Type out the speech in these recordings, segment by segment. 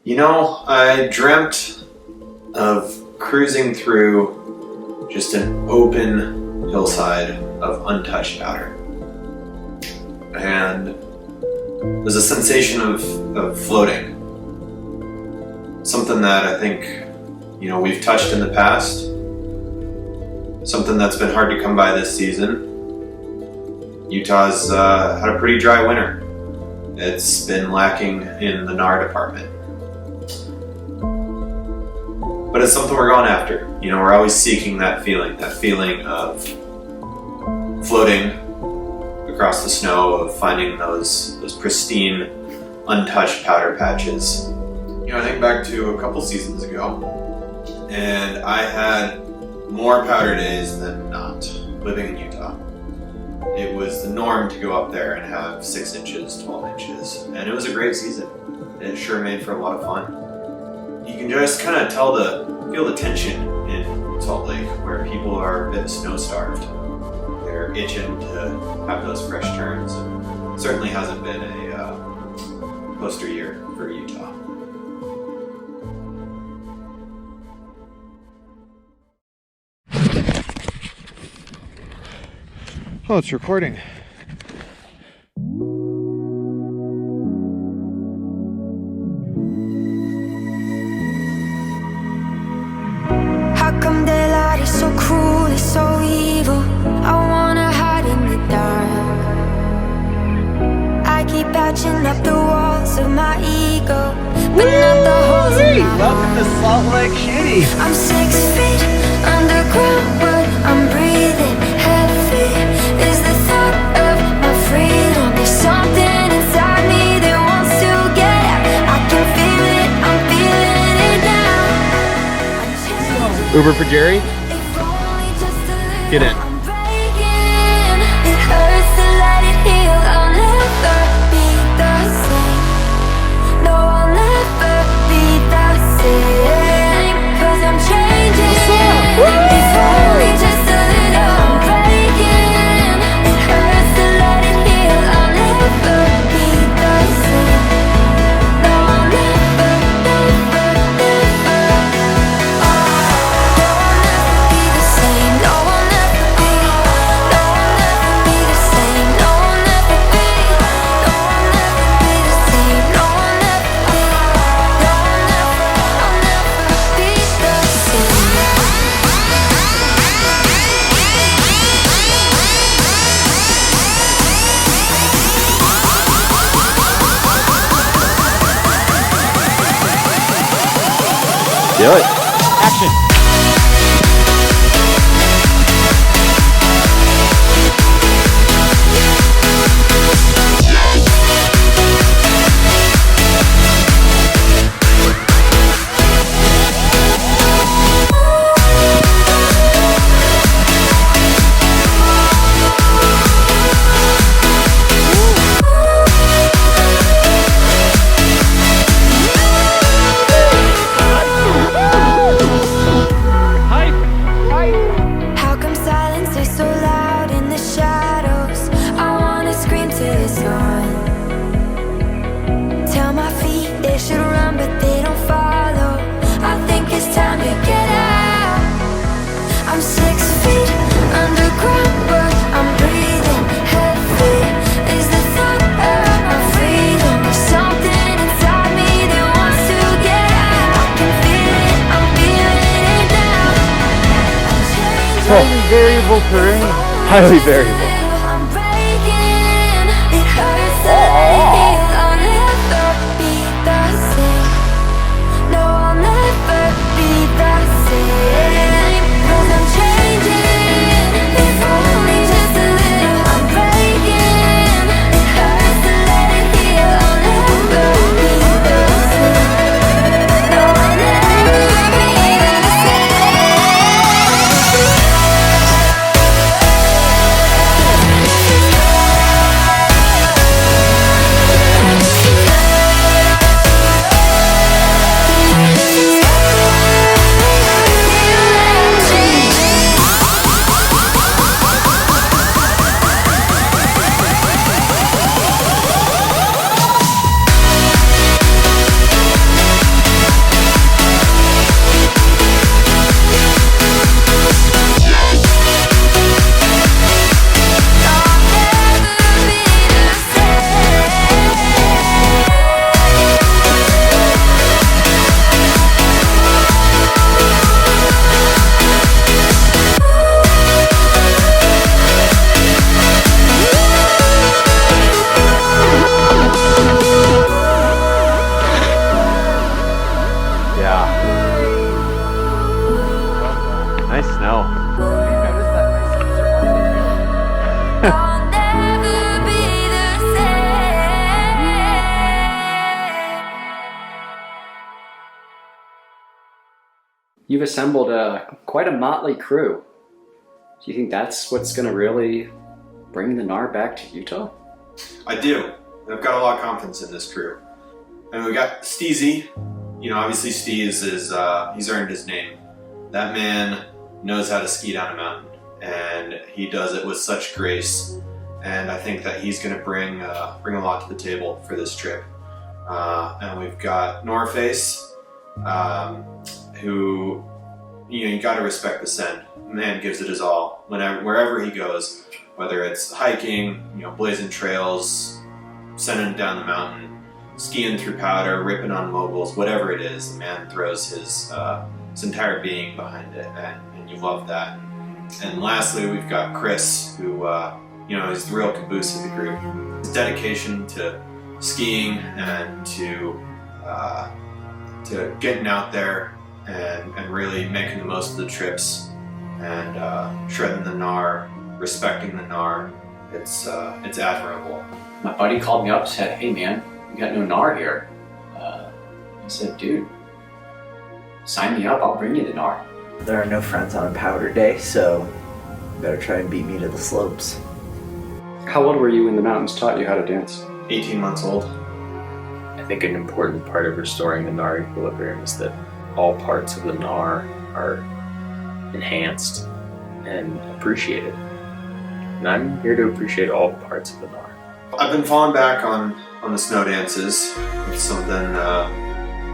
I dreamt of cruising through just an open hillside of untouched powder. And there's a sensation of floating. Something that I think, we've touched in the past. Something that's been hard to come by this season. Utah's had a pretty dry winter. It's been lacking in the NAR department. But it's something we're going after. We're always seeking that feeling of floating across the snow, of finding those pristine, untouched powder patches. I think back to a couple seasons ago, and I had more powder days than not living in Utah. It was the norm to go up there and have 6 inches, 12 inches, and it was a great season. It sure made for a lot of fun. You can just kind of feel the tension in Salt Lake, where people are a bit snow-starved. They're itching to have those fresh turns. It certainly hasn't been a poster year for Utah. Oh, it's recording. How come daylight is so cruel, it's so evil? I wanna hide in the dark. I keep patching up the walls of my ego, but not the holes in my Welcome to Salt Lake City. I'm 6 feet underground, but I'm breathing heavy. Is the thought of my freedom. There's something inside me that wants to get out. I can feel it, I'm feeling it now. Uber for Jerry? If only just a little. Get in. I'm breaking. It hurts to let it heal. I'll never be the same. No, I'll never be the same. 'Cause I'm changing. If only just a little. I'm breaking. It hurts to let it heal. I'll never be the same. No, I'll never, never, never. Oh, no, I'll never be the same. No, I'll never be. No, I'll never be the same. No, I'll never be. No, I'll never be the same. No, I'll never be. No, I'll never be the same. Do it. Action. How come silence is so loud in the shadows? I wanna scream till it's on. Tell my feet they should run, but they don't follow. I think it's time to get out. I'm 6 feet underground, but I'm breathing heavy. Is the thought of my freedom. There's something inside me that wants to get out. I can feel it, I'm feeling it now. Highly variable terrain. Highly variable. I'm breaking. It hurts to let it heal. I'll never be the same. No, I'll never be the same. 'Cause I'm changing. If only just a little. I'm breaking. It hurts to let it heal. I'll never be the same. No, I'll never be the same. You've assembled quite a motley crew. Do you think that's what's going to really bring the Nar back to Utah? I do. I've got a lot of confidence in this crew. And we got Steezy. You know, obviously Steez is, he's earned his name. That man knows how to ski down a mountain, and he does it with such grace. And I think that he's going to bring a lot to the table for this trip. And we've got Norface, who, you know, you got to respect the send. The man gives it his all wherever he goes, whether it's hiking, you know, blazing trails, sending it down the mountain, skiing through powder, ripping on moguls, whatever it is, the man throws his entire being behind it, and you love that. And lastly, we've got Chris, who, you know, is the real caboose of the group. His dedication to skiing and to getting out there and really making the most of the trips and shredding the Nar, respecting the Nar. It's admirable. My buddy called me up and said, "Hey man, we got no Nar here." I said, "Dude, sign me up, I'll bring you the Nar." There are no friends on a powder day, so you better try and beat me to the slopes. How old were you when the mountains taught you how to dance? 18 months old. I think an important part of restoring the Nar equilibrium is that all parts of the Nar are enhanced and appreciated. And I'm here to appreciate all parts of the Nar. I've been falling back on the snow dances. It's something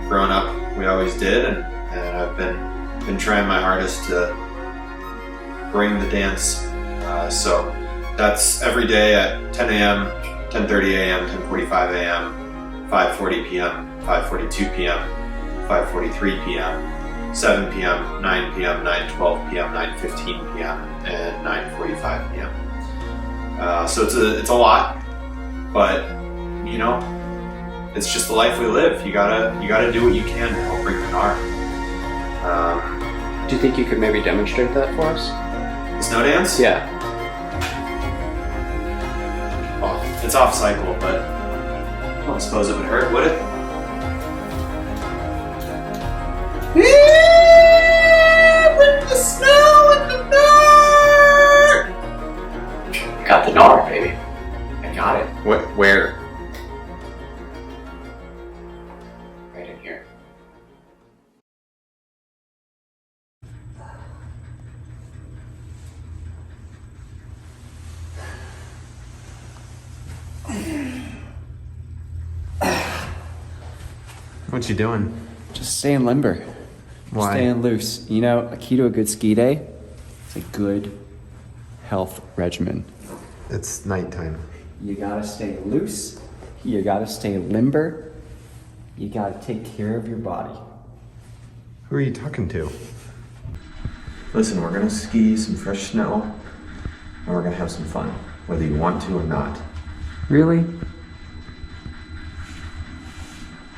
growing up we always did, and I've been trying my hardest to bring the dance. So that's every day at 10 a.m., 10:30 a.m., 10:45 a.m., 5:40 p.m., 5:42 p.m., 5:43 p.m., 7 p.m., 9 p.m., 9:12 p.m., 9:15 p.m., and 9:45 p.m. So it's a lot, but you know, it's just the life we live. You gotta do what you can to help bring the Nar. Do you think you could maybe demonstrate that for us? The snow dance? Yeah. Well, it's off cycle, but I don't suppose it would hurt, would it? Bring the snow and the Nar! I got the Nar, baby. I got it. Where? Right in here. What you doing? Just staying limber. Why? Staying loose. You know, a key to a good ski day is a good health regimen. It's nighttime. You gotta stay loose. You gotta stay limber. You gotta take care of your body. Who are you talking to? Listen, we're gonna ski some fresh snow, and we're gonna have some fun, whether you want to or not. Really?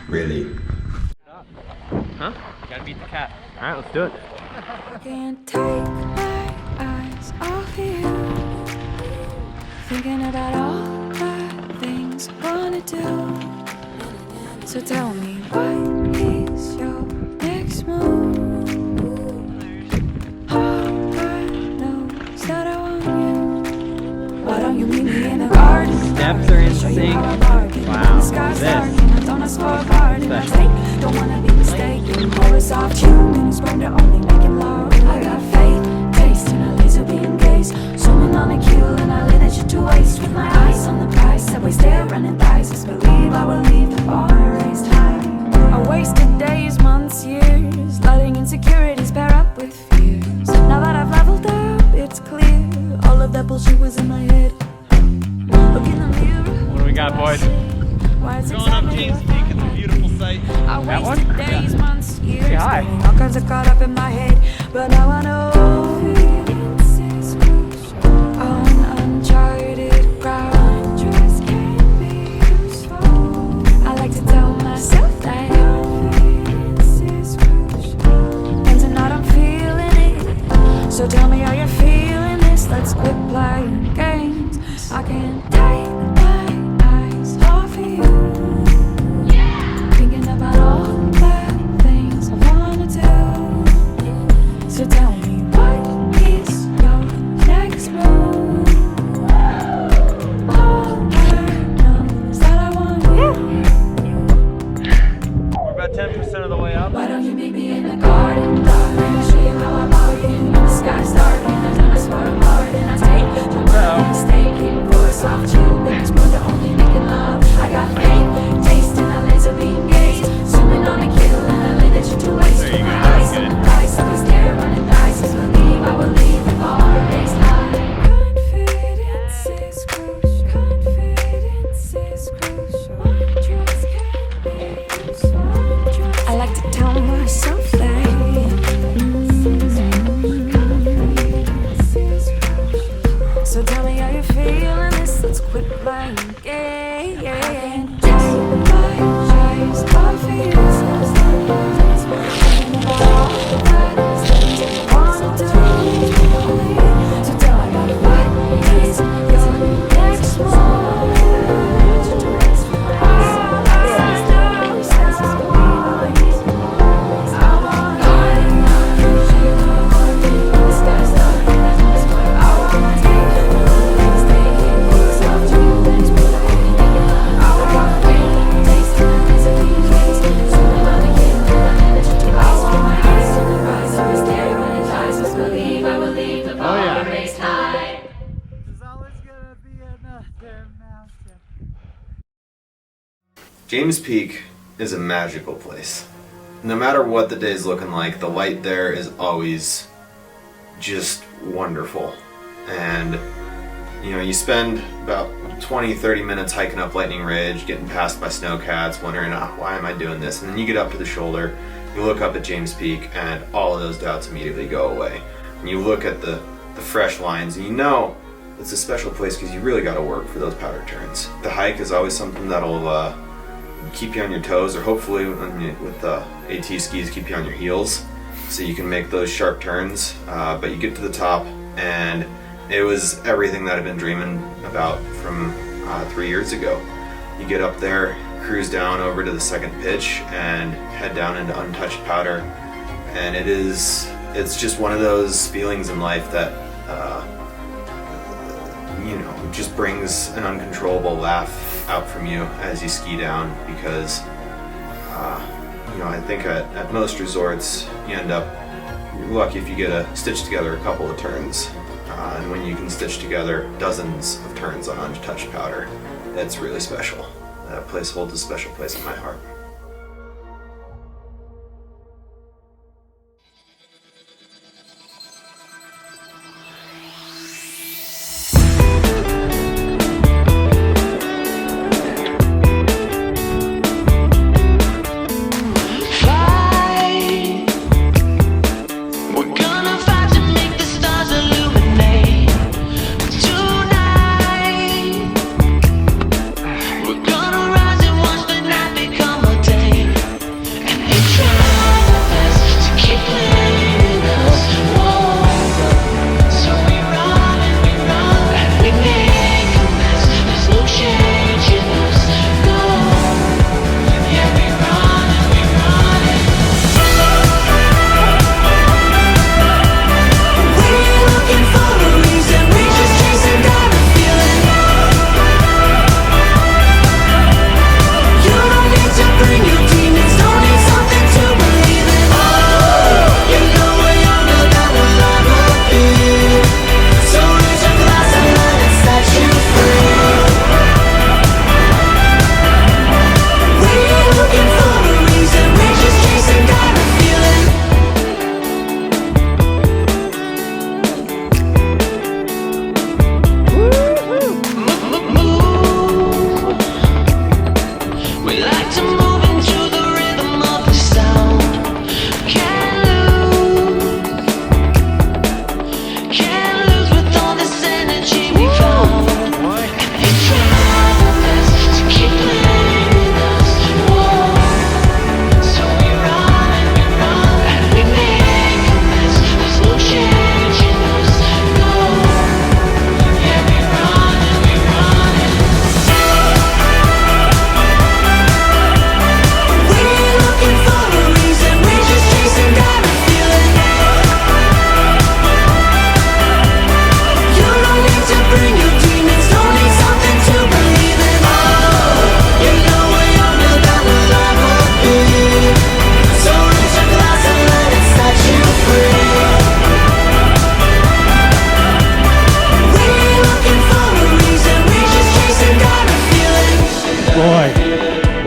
Really. Gotta beat the cat. Alright, let's do it. I can't take my eyes off you. Thinking about all the things I wanna do. So tell me, what is your next move? Heart knows that I want you. Why don't you meet me in the garden? Steps are in sync. Wow, this. Don't ask for a garden. I take, don't wanna be mistaken. Pour a soft tune and sperm to only making love. I got faith, taste, and a laser beam gaze. Swimming on a cue and I lay that shit to waste. With my eyes on the prize, subway stare running thighs. Just believe I will leave the bar raised high. I wasted days, months, years, letting insecurities pair up with fears. Now that I've leveled up, it's clear all of that bullshit was in my head. Look in the mirror. What do we got, boys? Why it's Going up James Peak, it's a beautiful sight. I wasted days, months, years, Say hi. getting all kinds of caught up in my head. But now I know on uncharted ground. I like to tell myself that. And tonight I'm feeling it. So tell me how you're feeling this. Let's quit playing games. I can't take my eyes off of you. Thinking about all the things I wanna do. 10% of the way up. Why don't you meet me in the garden, darling? I'll show you how I bargain. When the sky's dark and I done what I'm hard and I take the money mistaken for a soft chew. Bitch, more to only making love. I got faith, taste in a laser beam gaze. Zooming on a kill and I lay that you to waste. There you go, My eyes that's on good. the price, always there running dice. Just believe I will leave the bar raised high. Confidence is crucial. Confidence is crucial. My trust can be used. I like to tell myself that. So tell me how you feeling this. Let's quit playing games. I can't take my eyes off of you. So tell me what is your next move? Oh yeah. James Peak is a magical place. No matter what the day's looking like, the light there is always just wonderful. And you know, you spend about 20-30 minutes hiking up Lightning Ridge, getting passed by snowcats, wondering, why am I doing this? And then you get up to the shoulder, you look up at James Peak, and all of those doubts immediately go away. And you look at the fresh lines, and you know it's a special place because you really got to work for those powder turns. The hike is always something that'll keep you on your toes, or hopefully with the AT skis, keep you on your heels, so you can make those sharp turns. But you get to the top, and it was everything that I've been dreaming about from 3 years ago. You get up there, cruise down over to the second pitch, and head down into untouched powder, and it's just one of those feelings in life that just brings an uncontrollable laugh out from you as you ski down, because I think at most resorts you're lucky if you get to stitch together a couple of turns, and when you can stitch together dozens of turns on untouched powder, it's really special. That place holds a special place in my heart.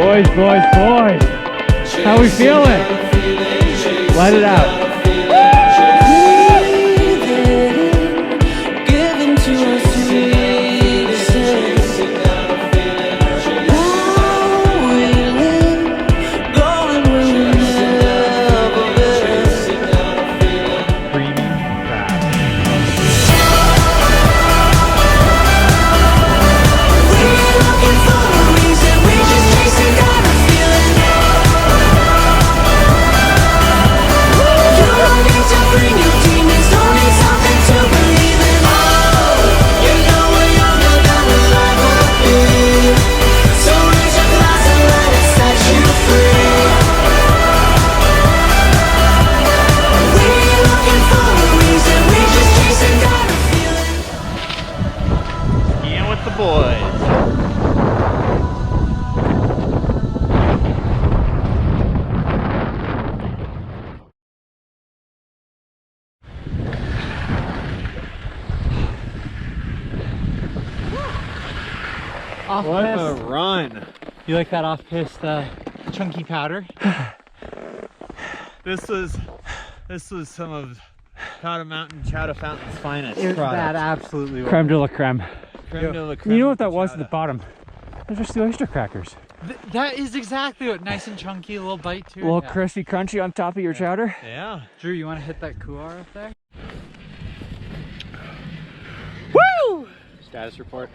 Boys, boys, boys. How we feeling? Let it out. What a run. You like that off-piste chunky powder? This was some of Powder Mountain Chowder Fountain's finest product. That absolutely was. Creme de la creme. Creme de la creme. You know what that was at the bottom? Those are just the oyster crackers. That is exactly what, nice and chunky, a little bite to it. A little crispy crunchy on top of your chowder. Yeah. Drew, you want to hit that couloir up there? Woo! Status report.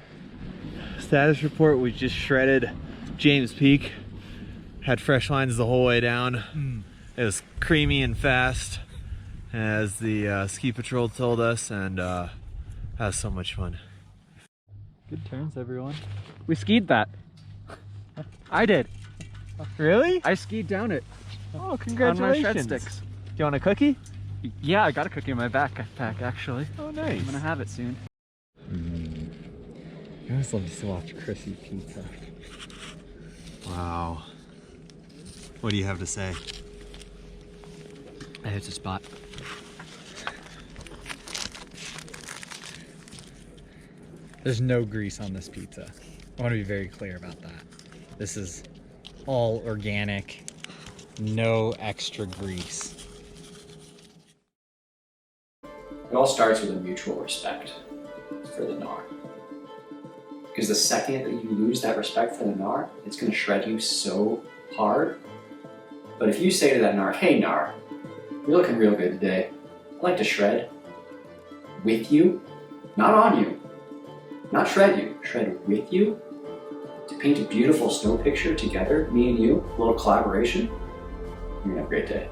Status report, we just shredded James Peak. Had fresh lines the whole way down. It was creamy and fast, as the ski patrol told us, and had so much fun. Good turns, everyone. We skied that. I did. Really? I skied down it. Oh, On congratulations. my shred sticks. Do you want a cookie? Yeah, I got a cookie in my backpack, actually. Oh, nice. I'm gonna have it soon. I always love to watch Chrissy pizza. Wow. What do you have to say? I hit the spot. There's no grease on this pizza. I want to be very clear about that. This is all organic, no extra grease. It all starts with a mutual respect for the gnar. Because the second that you lose that respect for the gnar, it's going to shred you so hard. But if you say to that gnar, hey gnar, you're looking real good today. I'd like to shred with you, not on you, not shred you, shred with you, to paint a beautiful snow picture together, me and you, a little collaboration. You're gonna have a great day.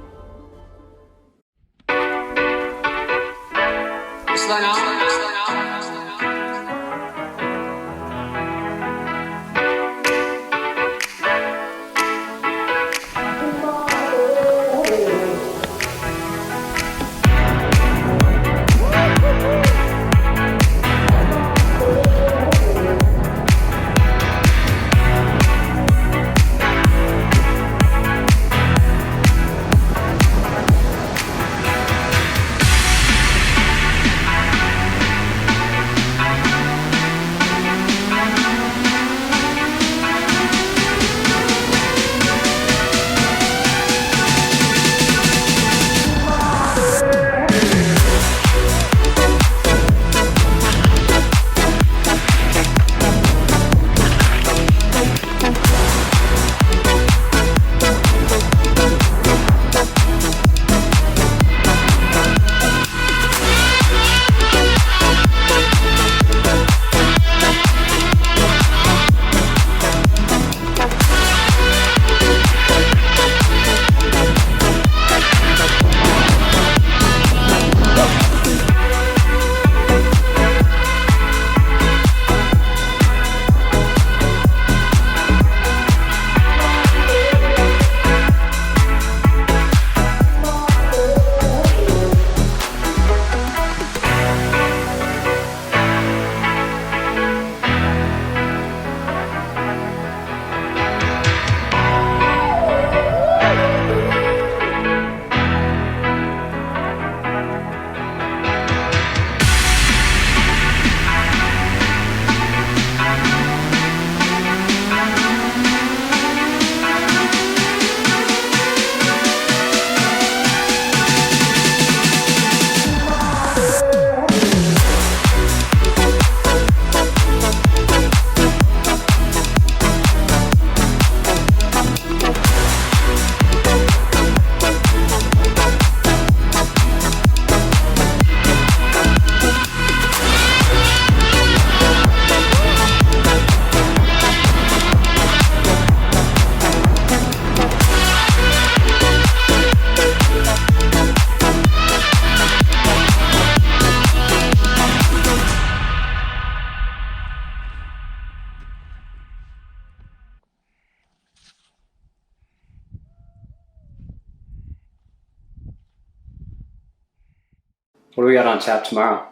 What do we got on tap tomorrow?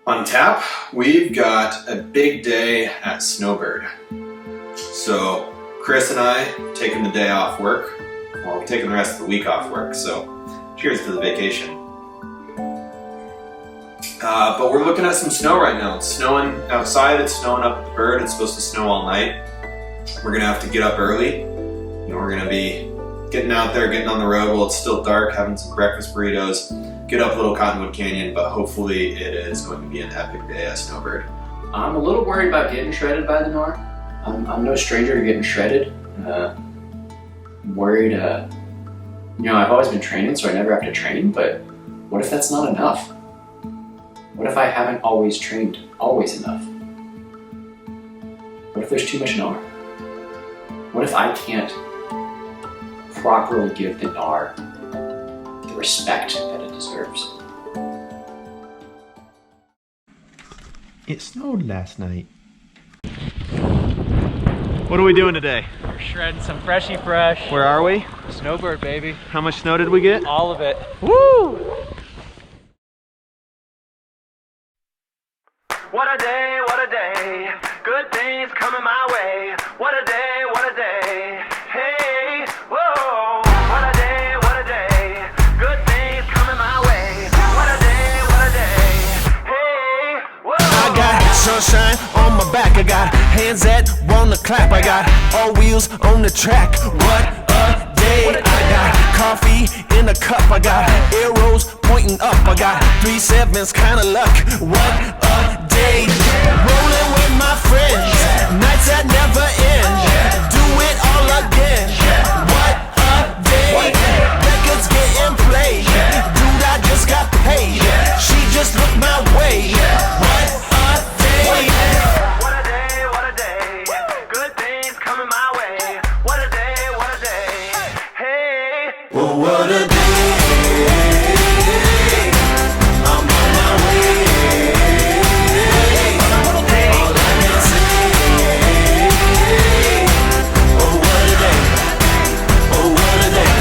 On tap, we've got a big day at Snowbird. So Chris and I taking the day off work. Well, we're taking the rest of the week off work, so cheers to the vacation. But we're looking at some snow right now. It's snowing outside, it's snowing up at the bird. It's supposed to snow all night. We're gonna have to get up early. We're gonna be getting out there, getting on the road while it's still dark, having some breakfast burritos, get up Little Cottonwood Canyon, but hopefully it is going to be an epic day at Snowbird. I'm a little worried about getting shredded by the Nor. I'm no stranger to getting shredded. I'm worried, I've always been training, so I never have to train, but what if that's not enough? What if I haven't always trained always enough? What if there's too much Nor? What if I can't properly give the Nor the respect that it deserves? It snowed last night. What are we doing today? We're shredding some freshy fresh. Where are we? Snowbird, baby. How much snow did we get? All of it. Woo! What a day, good things coming my way. What a day, hey, whoa. What a day, good things coming my way. What a day, hey, whoa. I got sunshine on my back, I got hands that wanna clap, I got all wheels on the track. What a day, I got coffee in a cup, I got arrows pointing up, I got 3 sevens, kinda luck. What a day, rolling with my friends, nights that never end, do it all again. What a day, records getting played, dude I just got paid, she just looked my way. What a day, What a day, good things coming my way. What a day, hey. well, what a day, I'm on my way. All I can say, oh what a day, oh what a day.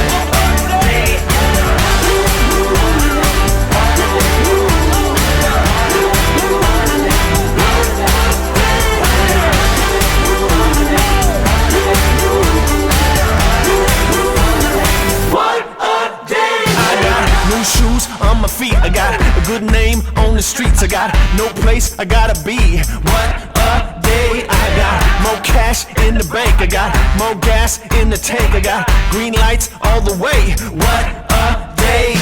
What a day! I got new shoes on my feet. I got a good name on the streets. I got no place I gotta be. What a day! I got more cash in the bank. I got more gas in the tank. I got green lights all the way. What a day!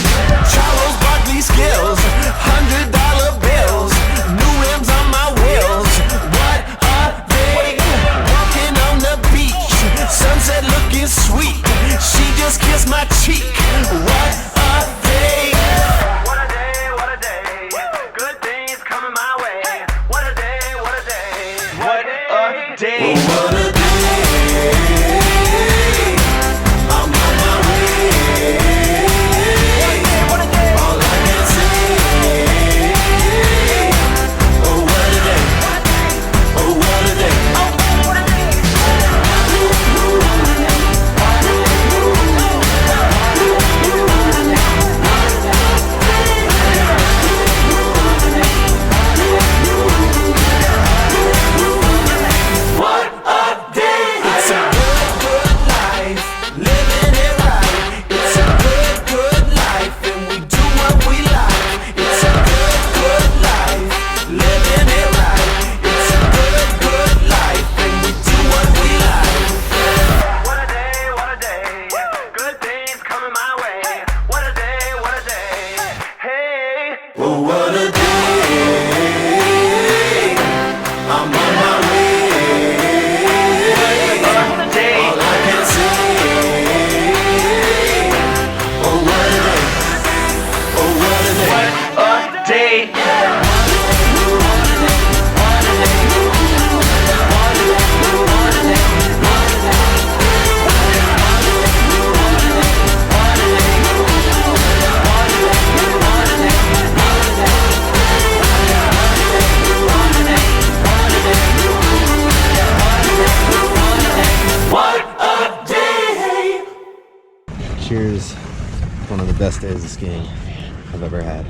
Charles Barkley skills, $100 bills, new rims on my wheels. What a day! Walking on the beach, sunset looking sweet. She just kissed my cheek. What a day! What a day, good things coming my way. What a day, What a day! What a day! I'm on my way. All I can say, oh what a day! Oh what a day! What a day! It's a good life, living it right. It's a good life, and we do what we like. It's a good life, living it right. It's a good life, and we do what we like. What a day, good things coming my way. What a day, hey. Oh what a day! I'm on my way. All I can say, oh what a day! Oh what a day! What a day. What a day! Cheers. One of the best days of skiing I've ever had.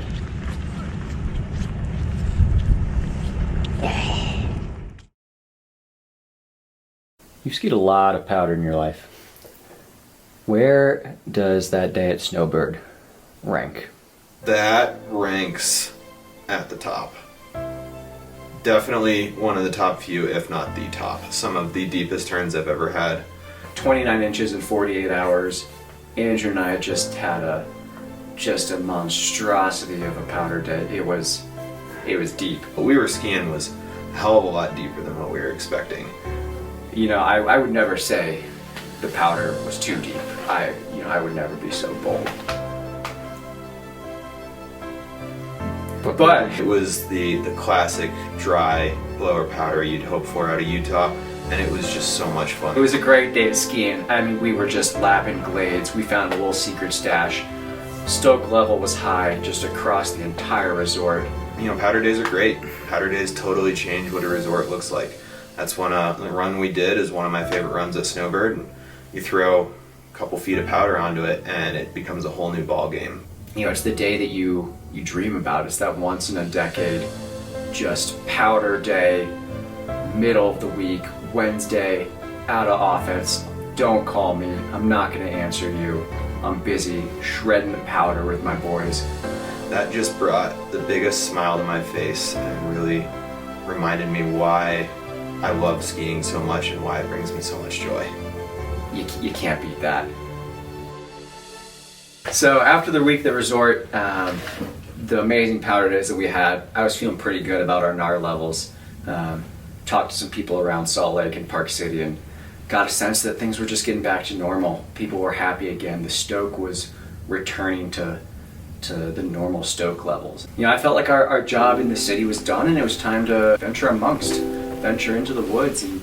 You've skied a lot of powder in your life. Where does that day at Snowbird rank? That ranks at the top. Definitely one of the top few, if not the top. Some of the deepest turns I've ever had. 29 inches in 48 hours. Andrew and I just had a monstrosity of a powder day. It was deep. What we were skiing was a hell of a lot deeper than what we were expecting. You know, I would never say the powder was too deep. I would never be so bold. But it was the classic dry blower powder you'd hope for out of Utah, and it was just so much fun. it was a great day of skiing. I mean, we were just lapping glades. We found a little secret stash. Stoke level was high just across the entire resort. You know, powder days are great. Powder days totally change what a resort looks like. That's one the run we did is one of my favorite runs at Snowbird. And you throw a couple feet of powder onto it, and it becomes a whole new ball game. You know, it's the day that you dream about. It's that once in a decade, just powder day, middle of the week, Wednesday, out of office. Don't call me. I'm not going to answer you. I'm busy shredding the powder with my boys. That just brought the biggest smile to my face and really reminded me why I love skiing so much and why it brings me so much joy. You can't beat that. So after the week at the resort, the amazing powder days that we had, I was feeling pretty good about our NAR levels. Talked to some people around Salt Lake and Park City and got a sense that things were just getting back to normal. People were happy again. The stoke was returning to the normal stoke levels. You know, I felt like our job in the city was done, and it was time to venture into the woods and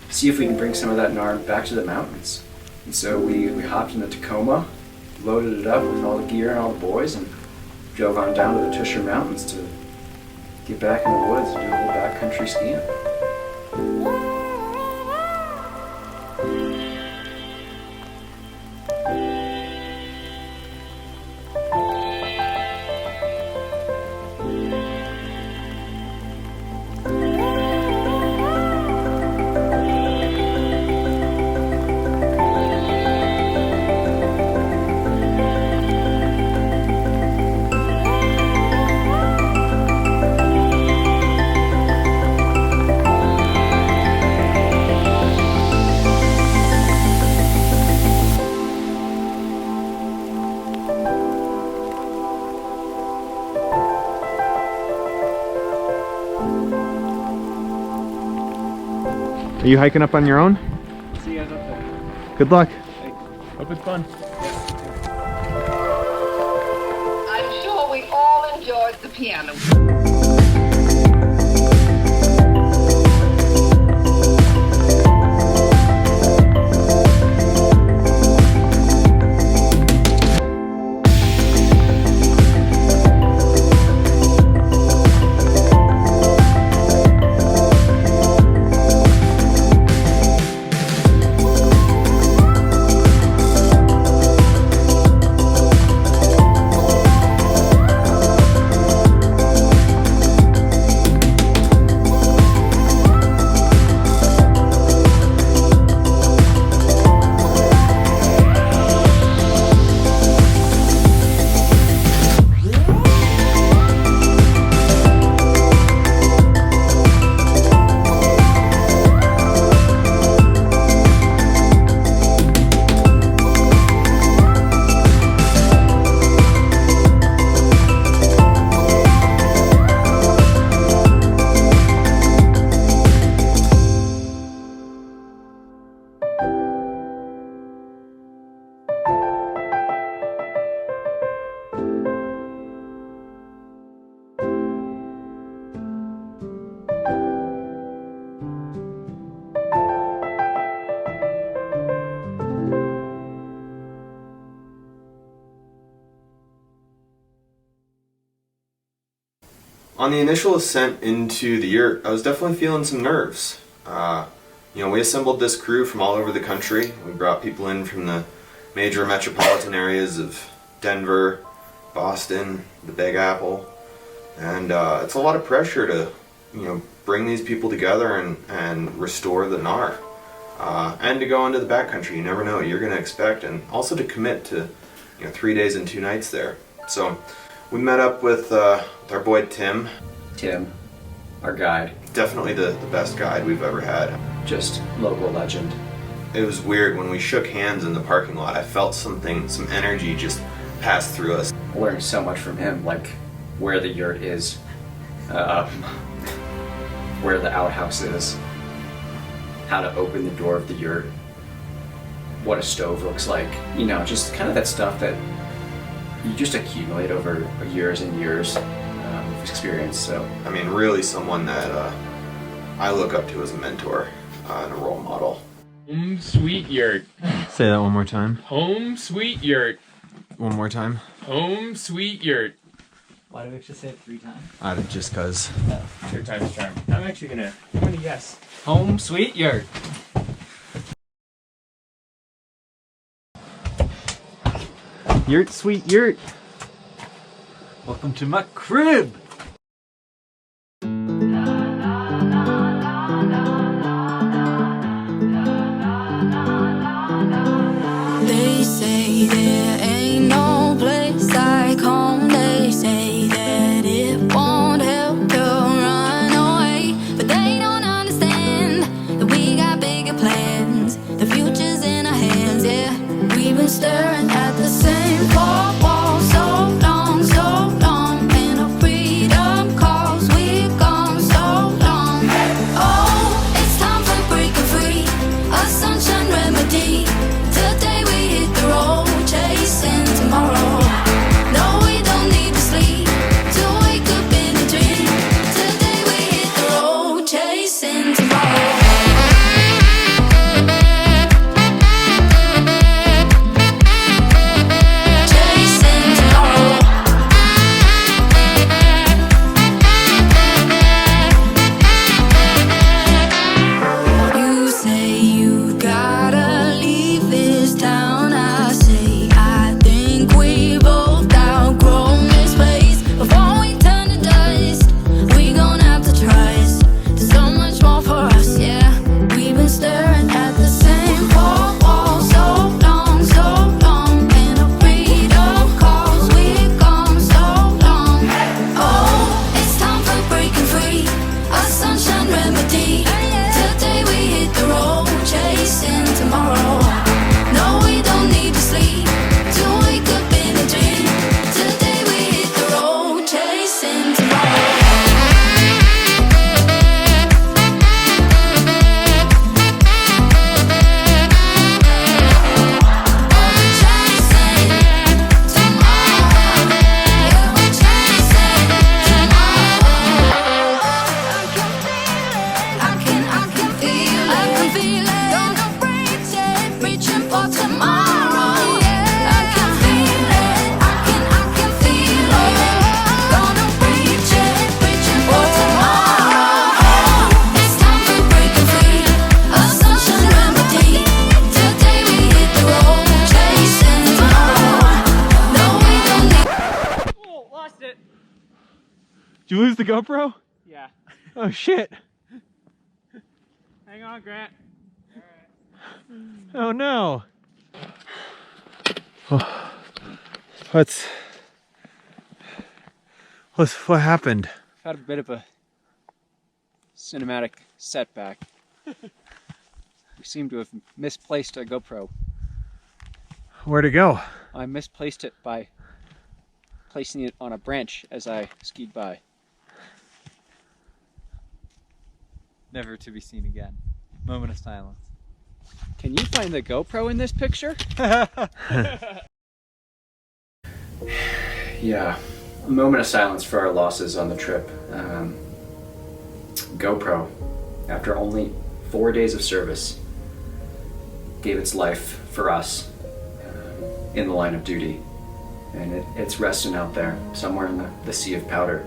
see if we can bring some of that NAR back to the mountains. And so we hopped into Tacoma, loaded it up with all the gear and all the boys, and drove on down to the Tusher Mountains to get back in the woods and do a little backcountry skiing. Are you hiking up on your own? See you guys up there. Good luck. Hope it's fun. I'm sure we all enjoyed the piano. On the initial ascent into the yurt, I was definitely feeling some nerves. We assembled this crew from all over the country. We brought people in from the major metropolitan areas of Denver, Boston, the Big Apple, and it's a lot of pressure to, bring these people together and restore the Nar. And to go into the backcountry. You never know what you're going to expect, and also to commit to 3 days and 2 nights there. So we met up with our boy Tim. Tim, our guide. Definitely the best guide we've ever had. Just local legend. It was weird when we shook hands in the parking lot. I felt some energy just pass through us. I learned so much from him, like where the yurt is, where the outhouse is, how to open the door of the yurt, what a stove looks like, just kind of that stuff that you just accumulate over years and years of experience. So I mean, really someone that I look up to as a mentor and a role model. Home sweet yurt. Say that one more time. Home sweet yurt. One more time. Home sweet yurt. Why do we have to say it 3 times? Just cause. Third time's charm. I'm gonna guess. Home sweet yurt. Yurt, sweet yurt. Welcome to my crib. They say there ain't no place like home. They say that it won't help to run away, but they don't understand that we got bigger plans. The future's in our hands, yeah. We've been staring at the same four walls so long, and our freedom calls. We've gone so long. Oh, it's time for breaking free, a sunshine remedy. Today we hit the road, chasing tomorrow. No, we don't need to sleep to wake up in a dream. Today we hit the road, chasing tomorrow. You say you gotta leave this town. I say I think we both outgrown this place. Before we turn to dust, we gon' have to trust. There's so much more for us, yeah. We've been staring at the same four walls so long, and our freedom calls. We've gone so long. Oh, it's time for breaking free, a sunshine remedy. Today we hit the road, chasing tomorrow. No, we don't need to sleep to wake up in a dream. Today we hit the road, chasing tomorrow. Did you lose the GoPro? Yeah. Oh shit. Hang on, Grant. Oh no. What happened? I've had a bit of a cinematic setback. We seem to have misplaced our GoPro. Where'd it go? I misplaced it by placing it on a branch as I skied by. Never to be seen again. Moment of silence. Can you find the GoPro in this picture? Yeah, a moment of silence for our losses on the trip. GoPro, after only 4 days of service, gave its life for us in the line of duty. And it's resting out there, somewhere in the sea of powder.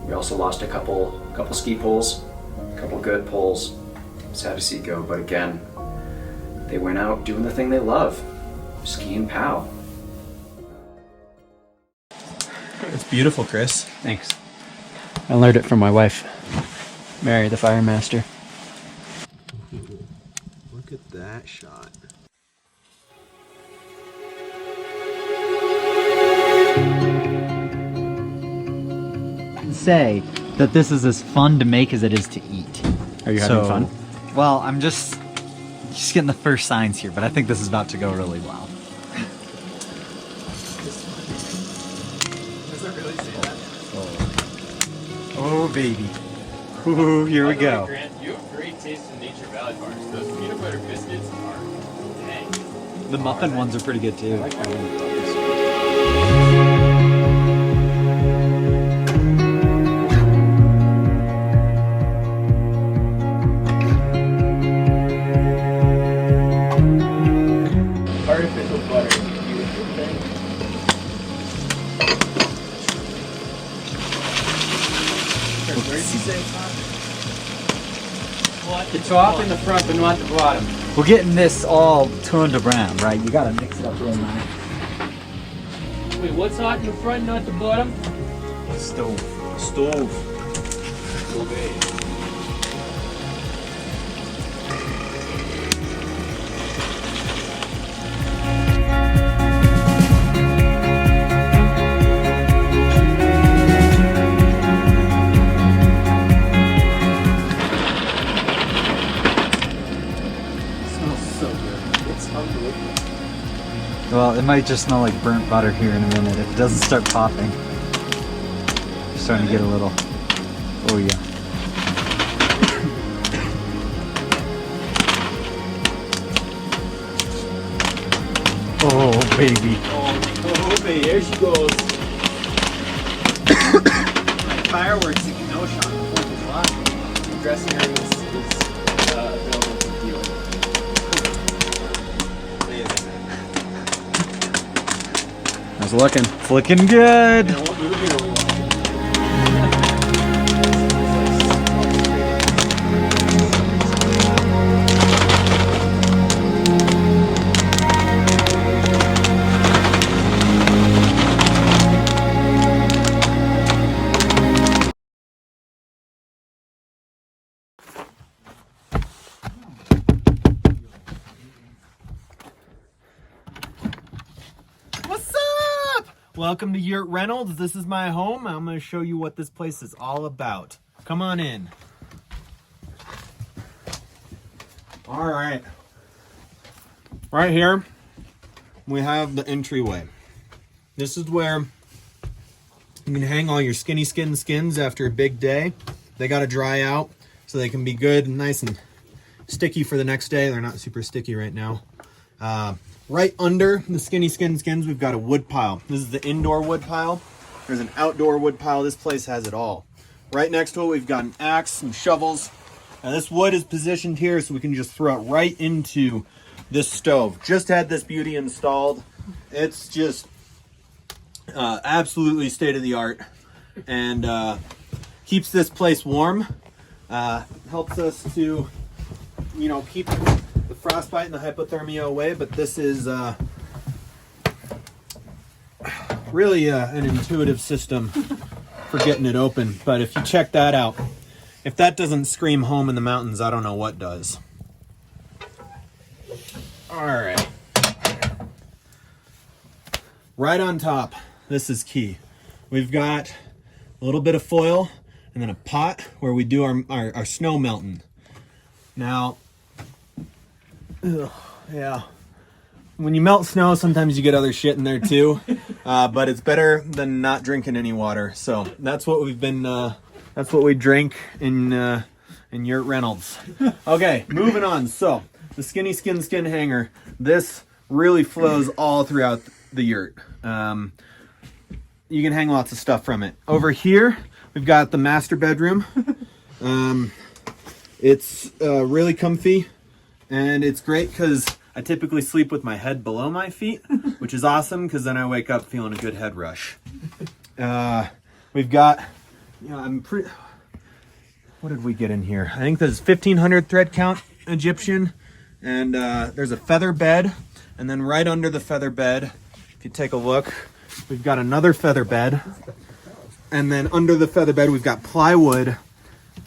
We also lost a couple ski poles, a couple good poles. Sad to see go, but again, they went out doing the thing they love, ski and pow. It's beautiful, Chris. Thanks. I learned it from my wife, Mary, the fire master. Look at that shot. Say that this is as fun to make as it is to eat. Are you having fun? Well, I'm just getting the first signs here, but I think this is about to go really well. Does it really say that? Oh baby. Ooh, here we go. Grant, you have great taste in Nature Valley Farms. Those peanut butter biscuits are dang. The muffin ones are pretty good too. Artificial butter is a beautiful thing. Where did you say it's hot? The top and the front, but not the bottom. We're getting this all turned around, right? You gotta mix it up real nice. Wait, what's hot in the front, not the bottom? Stove. Stove. Okay. Well, it might just smell like burnt butter here in a minute if it doesn't start popping. Starting to get a little. Oh yeah. Oh baby. Oh, baby, there she goes. Fireworks in Kenosha on the 4th of July. The dressing area is available to viewing. How's it looking? It's looking good. What's up? Welcome to Yurt Reynolds. This is my home. I'm going to show you what this place is all about. Come on in. All right. Right here, we have the entryway. This is where you can hang all your skinny skins after a big day. They got to dry out so they can be good and nice and sticky for the next day. They're not super sticky right now. Right under the skinny skins, we've got a wood pile. This is the indoor wood pile. There's an outdoor wood pile. This place has it all. Right next to it, we've got an axe, some shovels. Now this wood is positioned here so we can just throw it right into this stove. Just had this beauty installed. It's just absolutely state of the art and keeps this place warm. Helps us to, you know, keep the frostbite and the hypothermia away, but this is really an intuitive system for getting it open. But if you check that out, if that doesn't scream home in the mountains, I don't know what does. All right. Right on top, this is key. We've got a little bit of foil and then a pot where we do our snow melting. Now, yeah. When you melt snow, sometimes you get other shit in there too, but it's better than not drinking any water. So that's what we've been. That's what we drink in Yurt Reynolds. Okay, moving on. So the skinny skin hanger. This really flows all throughout the yurt. You can hang lots of stuff from it. Over here, we've got the master bedroom. It's really comfy. And it's great because I typically sleep with my head below my feet, which is awesome because then I wake up feeling a good head rush. We've got, you know, what did we get in here? I think there's 1,500 thread count Egyptian, and there's a feather bed. And then right under the feather bed, if you take a look, we've got another feather bed. And then under the feather bed, we've got plywood.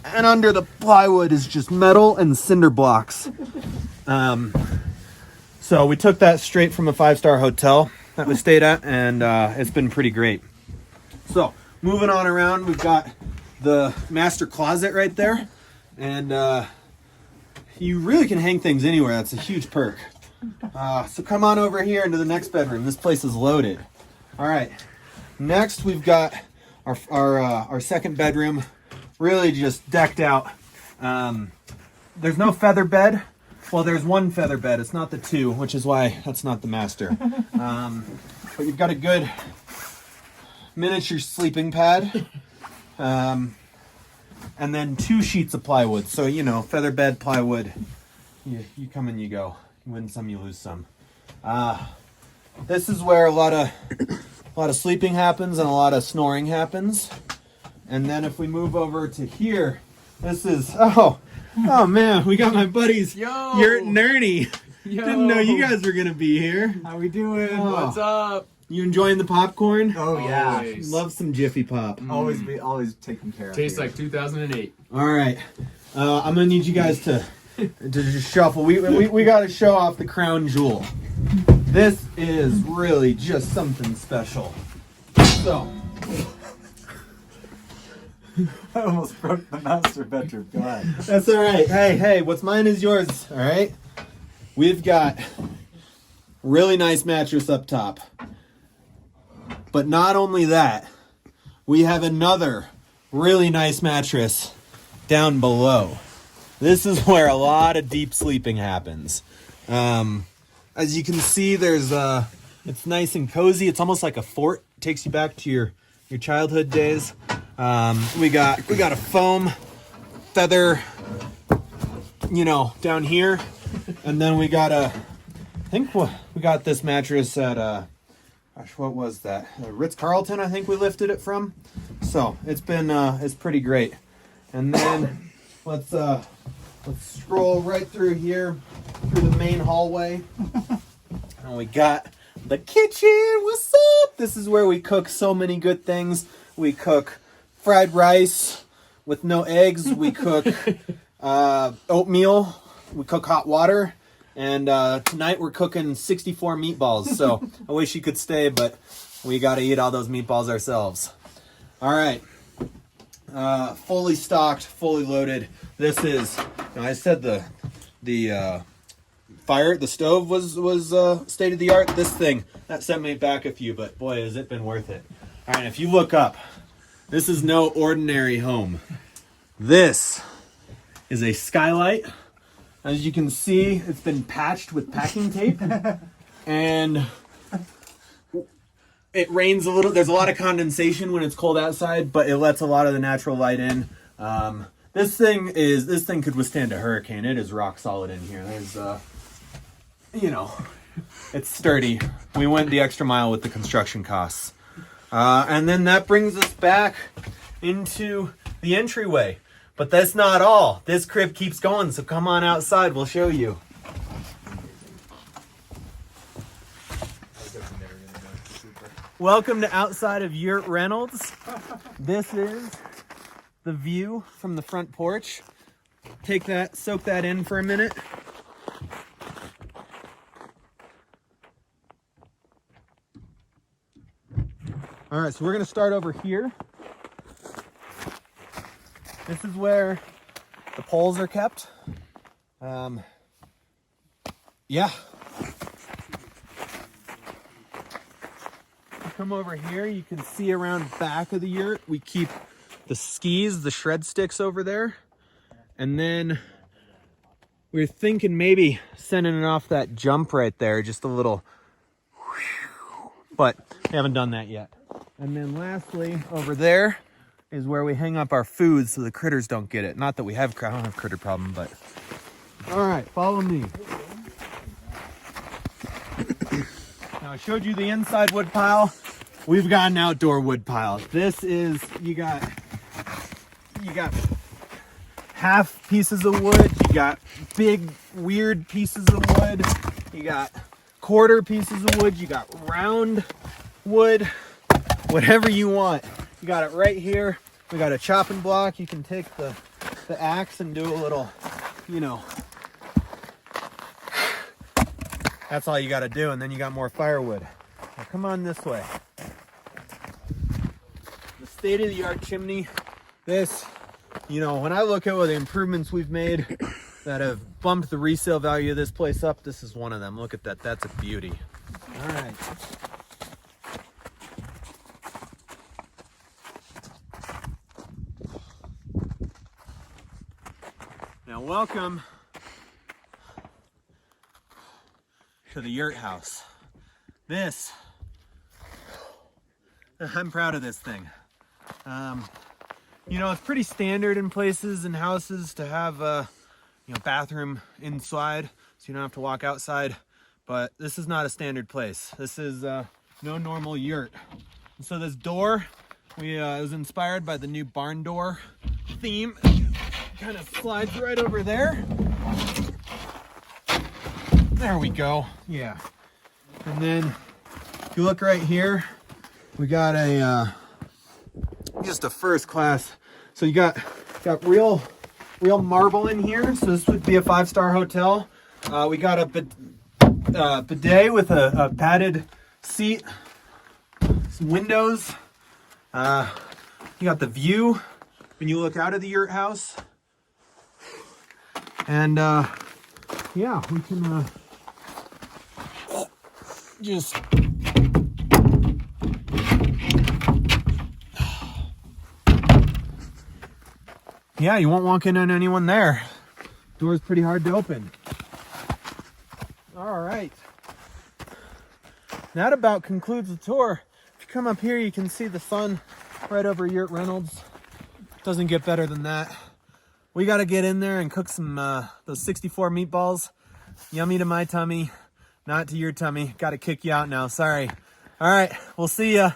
And under the plywood is just metal and cinder blocks. So we took that straight from a 5-star hotel that we stayed at, and it's been pretty great. So moving on around, we've got the master closet right there. And you really can hang things anywhere. That's a huge perk. So come on over here into the next bedroom. This place is loaded. All right. Next, we've got our second bedroom, really just decked out. There's no feather bed. Well, there's one feather bed. It's not the two, which is why that's not the master. But you've got a good miniature sleeping pad. And then 2 sheets of plywood. So, you know, feather bed, plywood. You come and you go. You win some, you lose some. This is where a lot of sleeping happens and a lot of snoring happens. And then if we move over to here, this is oh man, we got my buddies Yurt and Ernie. Didn't know you guys were gonna be here. How we doing? Oh. What's up? You enjoying the popcorn? Oh yeah, Always. Love some Jiffy Pop. always taken care of. Tastes here. like 2008. All right, I'm gonna need you guys to just shuffle. We got to show off the crown jewel. This is really just something special. So I almost broke the master bedroom. Go ahead. that's all right. Hey, what's mine is yours. All right. We've got really nice mattress up top, but not only that, we have another really nice mattress down below. This is where a lot of deep sleeping happens. As you can see, there's it's nice and cozy. It's almost like a fort. It takes you back to your childhood days. We got a foam feather, down here, and then we got we got this mattress at what was that? Ritz-Carlton, I think we lifted it from. So it's been it's pretty great. And then let's scroll right through here through the main hallway. And we got the kitchen. What's up? This is where we cook so many good things. We cook fried rice with no eggs. We cook oatmeal. We cook hot water. And tonight we're cooking 64 meatballs. So I wish you could stay, but we got to eat all those meatballs ourselves. All right. Fully stocked, fully loaded. This is, I said the stove was state of the art. This thing, that sent me back a few, but boy, has it been worth it. All right, if you look up, this is no ordinary home. This is a skylight. As you can see, it's been patched with packing tape, and it rains a little. There's a lot of condensation when it's cold outside, but it lets a lot of the natural light in. This thing could withstand a hurricane. It is rock solid in here. There's, it's sturdy. We went the extra mile with the construction costs. And then that brings us back into the entryway. But that's not all. This crib keeps going, so come on outside. We'll show you. Welcome to outside of Yurt Reynolds. This is the view from the front porch. Take that, soak that in for a minute. All right, so we're gonna start over here. This is where the poles are kept. Yeah. Come over here, you can see around back of the yurt, we keep the skis, the shred sticks over there. And then we're thinking maybe sending it off that jump right there, just a little, but we haven't done that yet. And then lastly, over there is where we hang up our food so the critters don't get it. Not that I don't have critter problem, but. All right, follow me. Now I showed you the inside wood pile. We've got an outdoor wood pile. This is, you got half pieces of wood. You got big, weird pieces of wood. You got quarter pieces of wood. You got round wood. Whatever you want. You got it right here. We got a chopping block. You can take the axe and do a little, you know. That's all you got to do, and then you got more firewood. Now come on this way. The state-of-the-art chimney. This, you know, when I look at all the improvements we've made that have bumped the resale value of this place up, this is one of them. Look at that. That's a beauty. All right. Now welcome to the yurt house. This, I'm proud of this thing. You know, it's pretty standard in places and houses to have a, you know, bathroom inside, so you don't have to walk outside. But this is not a standard place. This is no normal yurt. And so this door, it was inspired by the new barn door theme. Kind of slides right over there. There we go. Yeah. And then if you look right here, we got a just a first class. So you got real marble in here. So this would be a 5-star hotel. We got a bidet with a padded seat, some windows. You got the view when you look out of the yurt house. And yeah, we can just yeah, you won't walk in on anyone there. Door's pretty hard to open. All right. That about concludes the tour. If you come up here, you can see the sun right over Yurt Reynolds. Doesn't get better than that. We got to get in there and cook some those 64 meatballs. Yummy to my tummy, not to your tummy. Got to kick you out now. Sorry. All right. We'll see ya.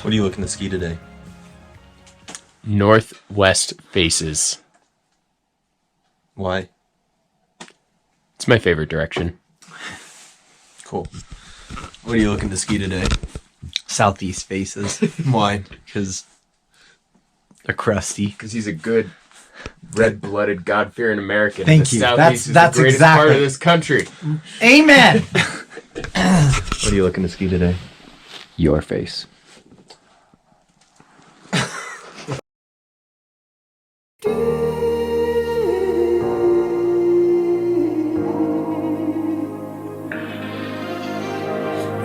What are you looking to ski today? Northwest faces. Why? It's my favorite direction. Cool. What are you looking to ski today? Southeast faces. Why? Because they're crusty. Because he's a good, red-blooded, God-fearing American. Thank you. Southeast is That's the greatest exactly part of this country. Amen. What are you looking to ski today? Your face.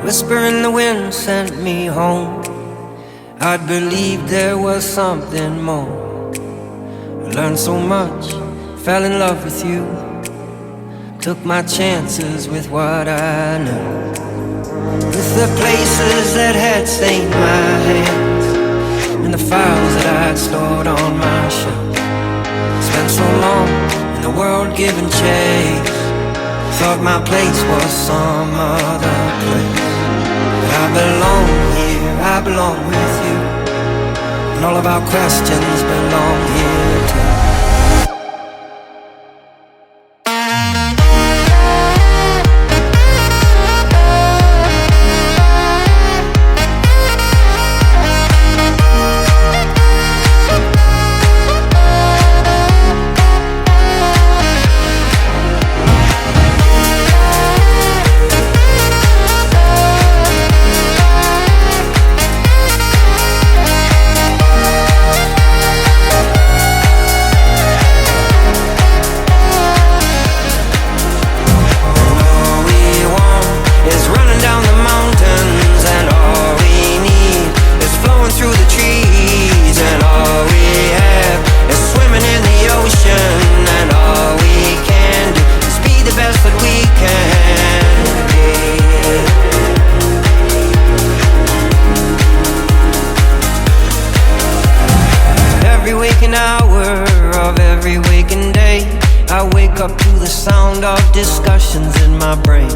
Whisper in the wind sent me home. I believed there was something more. I learned so much, fell in love with you. took my chances with what I knew. With the places that had stained my hands and the files that I'd stored on my shelf. Spent so long in the world giving chase, thought my place was some other place. But I belong here, I belong with you, and all of our questions belong here too. Discussions in my brain.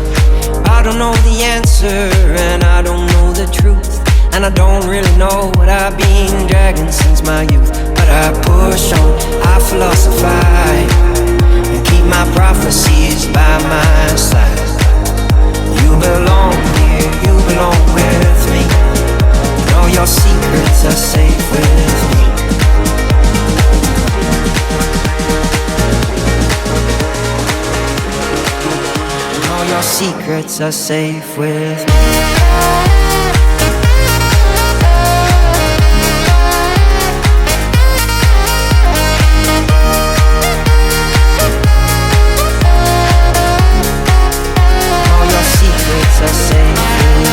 I don't know the answer and I don't know the truth, and I don't really know what I've been dragging since my youth. But I push on, I philosophize, and keep my prophecies by my side. You belong here, you belong with me, and all your secrets are safe with me. Your secrets are safe with me. All your secrets are safe with me.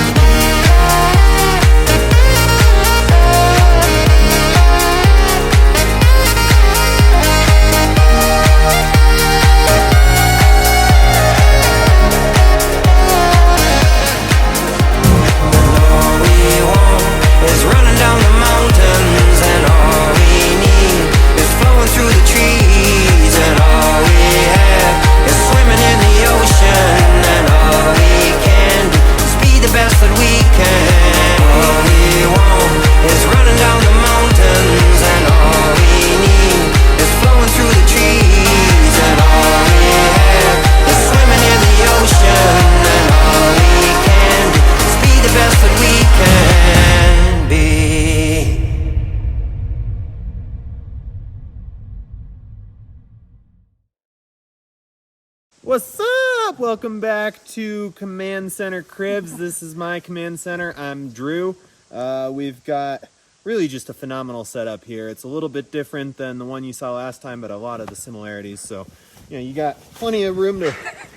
What's up? Welcome back to Command Center Cribs. This is my command center. I'm Drew. We've got really just a phenomenal setup here. It's a little bit different than the one you saw last time, but a lot of the similarities. So, you know, you got plenty of room to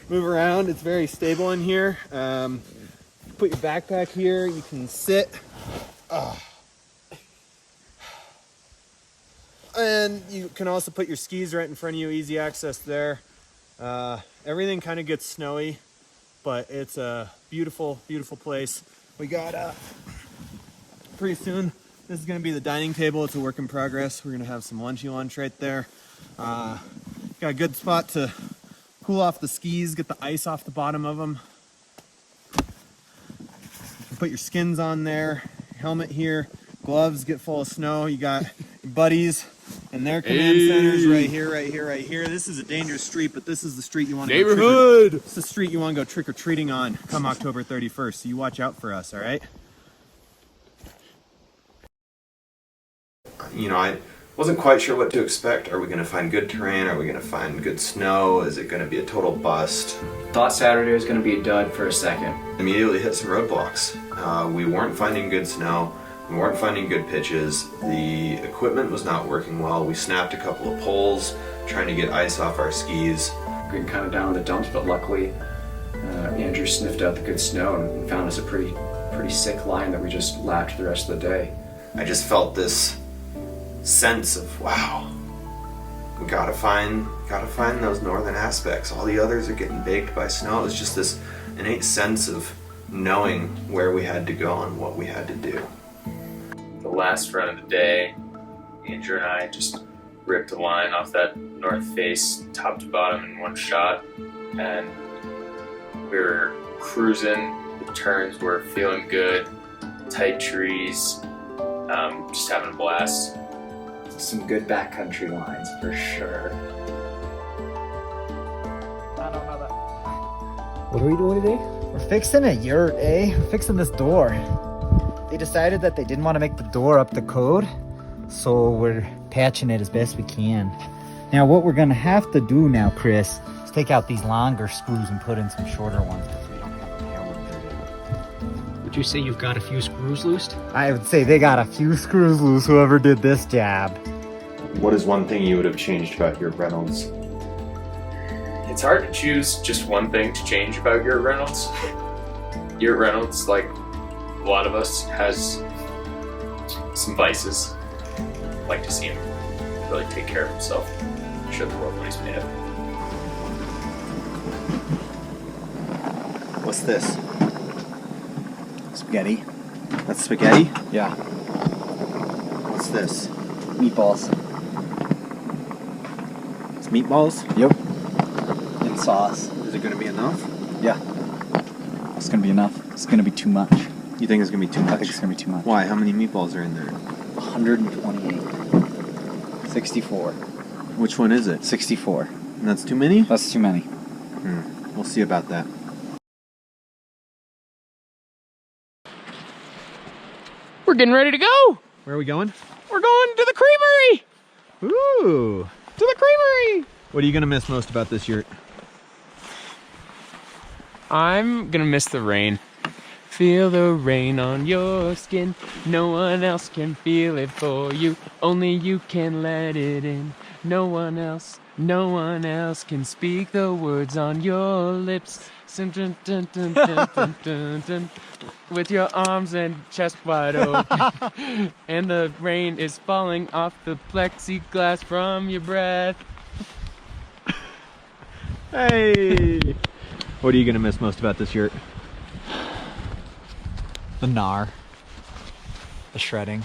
move around. It's very stable in here. Put your backpack here. You can sit. And you can also put your skis right in front of you. Easy access there. Everything kind of gets snowy, but it's a beautiful, beautiful place. We got, pretty soon, this is going to be the dining table. It's a work in progress. We're going to have some lunchy lunch right there. Got a good spot to cool off the skis, get the ice off the bottom of them. You can put your skins on there, helmet here, gloves get full of snow. You got your buddies and their command centers right here, right here, right here. This is a dangerous street, but this is the street you want to Neighborhood. It's the street you want to go trick-or-treating on come October 31st. So you watch out for us, all right? You know, I wasn't quite sure what to expect. Are we going to find good terrain? Are we going to find good snow? Is it going to be a total bust? Thought Saturday was going to be a dud for a second. Immediately hit some roadblocks. We weren't finding good snow. We weren't finding good pitches. The equipment was not working well. We snapped a couple of poles trying to get ice off our skis. We kind of down in the dumps, but luckily Andrew sniffed out the good snow and found us a pretty sick line that we just lapped the rest of the day. I just felt this sense of, wow, we gotta find Gotta find those northern aspects. All the others are getting baked by snow. It's just this innate sense of knowing where we had to go and what we had to do. The last run of the day, Andrew and I just ripped a line off that north face, top to bottom in one shot, and we were cruising. The turns were feeling good, tight trees, just having a blast. Some good backcountry lines for sure. I don't know that. What are we doing today? We're fixing a yurt, eh? We're fixing this door. They decided that they didn't want to make the door up to code, so we're patching it as best we can. Now what we're gonna have to do now, Chris, is take out these longer screws and put in some shorter ones because we don't have a power drill. Would you say you've got a few screws loosed? I would say they got a few screws loose, whoever did this job. What is one thing you would have changed about your Reynolds? It's hard to choose just one thing to change about Yurt Reynolds. Yurt Reynolds, like a lot of us, has some vices. I'd like to see him really take care of himself, show the world what he's made of. What's this? Spaghetti. That's spaghetti? Yeah. What's this? Meatballs. It's meatballs? Yep. And sauce. Is it gonna be enough? Yeah. It's gonna be enough. It's gonna be too much. You think it's gonna be too much? I think it's gonna be too much. Why? How many meatballs are in there? 128. 64. Which one is it? 64. And that's too many? That's too many. We'll see about that. We're getting ready to go. Where are we going? We're going to the creamery. Ooh! To the creamery. What are you gonna miss most about this yurt? I'm gonna miss the rain. Feel the rain on your skin. No one else can feel it for you. Only you can let it in. No one else can speak the words on your lips. Dun, dun, dun, dun, dun, dun, dun. With your arms and chest wide open. And the rain is falling off the plexiglass from your breath. Hey! What are you gonna miss most about this yurt? The gnar. The shredding.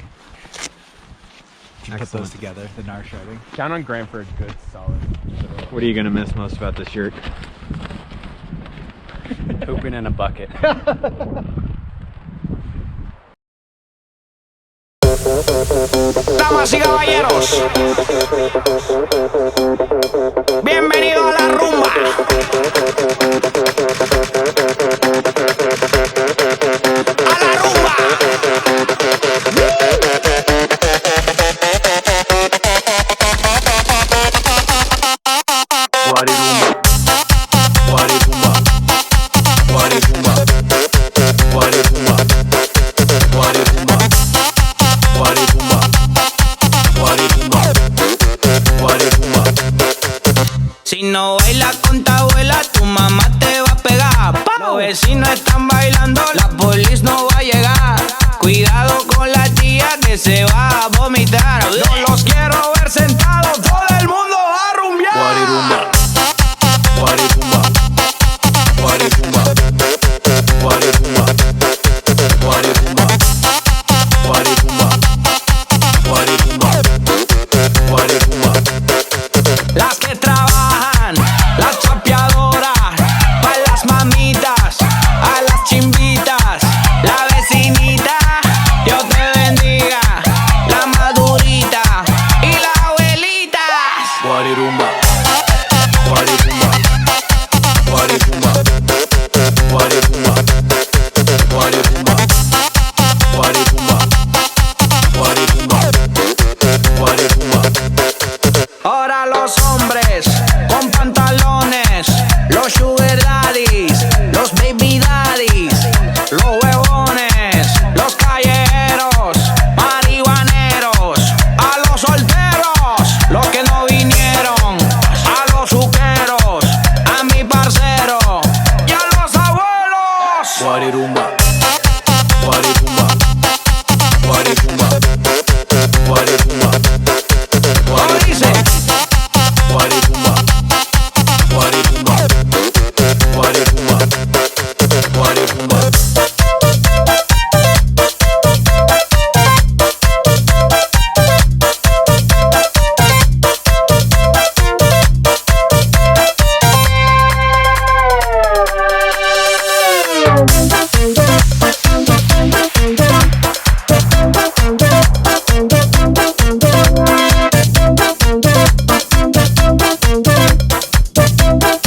Put those Excellent. together, the gnar shredding. Count on Graham for a good solid. What are you gonna miss most about this yurt? Pooping in a bucket. Damas y caballeros, bienvenido a la rumba. A la rumba. Guarirumba, guarirumba, guarirumba, guarirumba, guarirumba. Guarirumba, guarirumba, guarirumba. Si no bailas con tu abuela, tu mamá te va a pegar. Los vecinos están bailando, la polis no va a llegar. Cuidado con la tía que se va a vomitar. No los quiero ver sentados, todo el mundo va a rumbear. Guarirumba, guarirumba, guarirumba, guarirumba, guarirumba, guarirumba. Las que trabajan, las chapeadoras, pa' las mamitas, a las chimbitas, la vecinita, Dios te bendiga, la madurita y la abuelita. Guarirumba, guarirumba, guarirumba, guarirumba, guarirumba, guarirumba, guarirumba, guarirumba. Ahora los hombres con pantalones, los sugar daddies, los baby daddies, los huevones, los callejeros, marihuaneros, a los solteros, los que no vinieron, a los suqueros, a mi parcero y a los abuelos. Guarirumba, guarirumba, guarirumba, guarirumba. Guarirumba,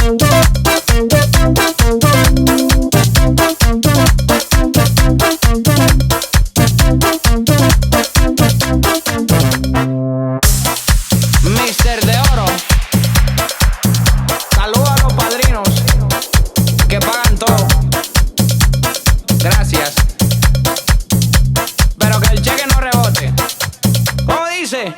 Mister de Oro. Saluda a los padrinos que pagan todo. Gracias. Pero que el cheque no rebote. ¿Cómo dice?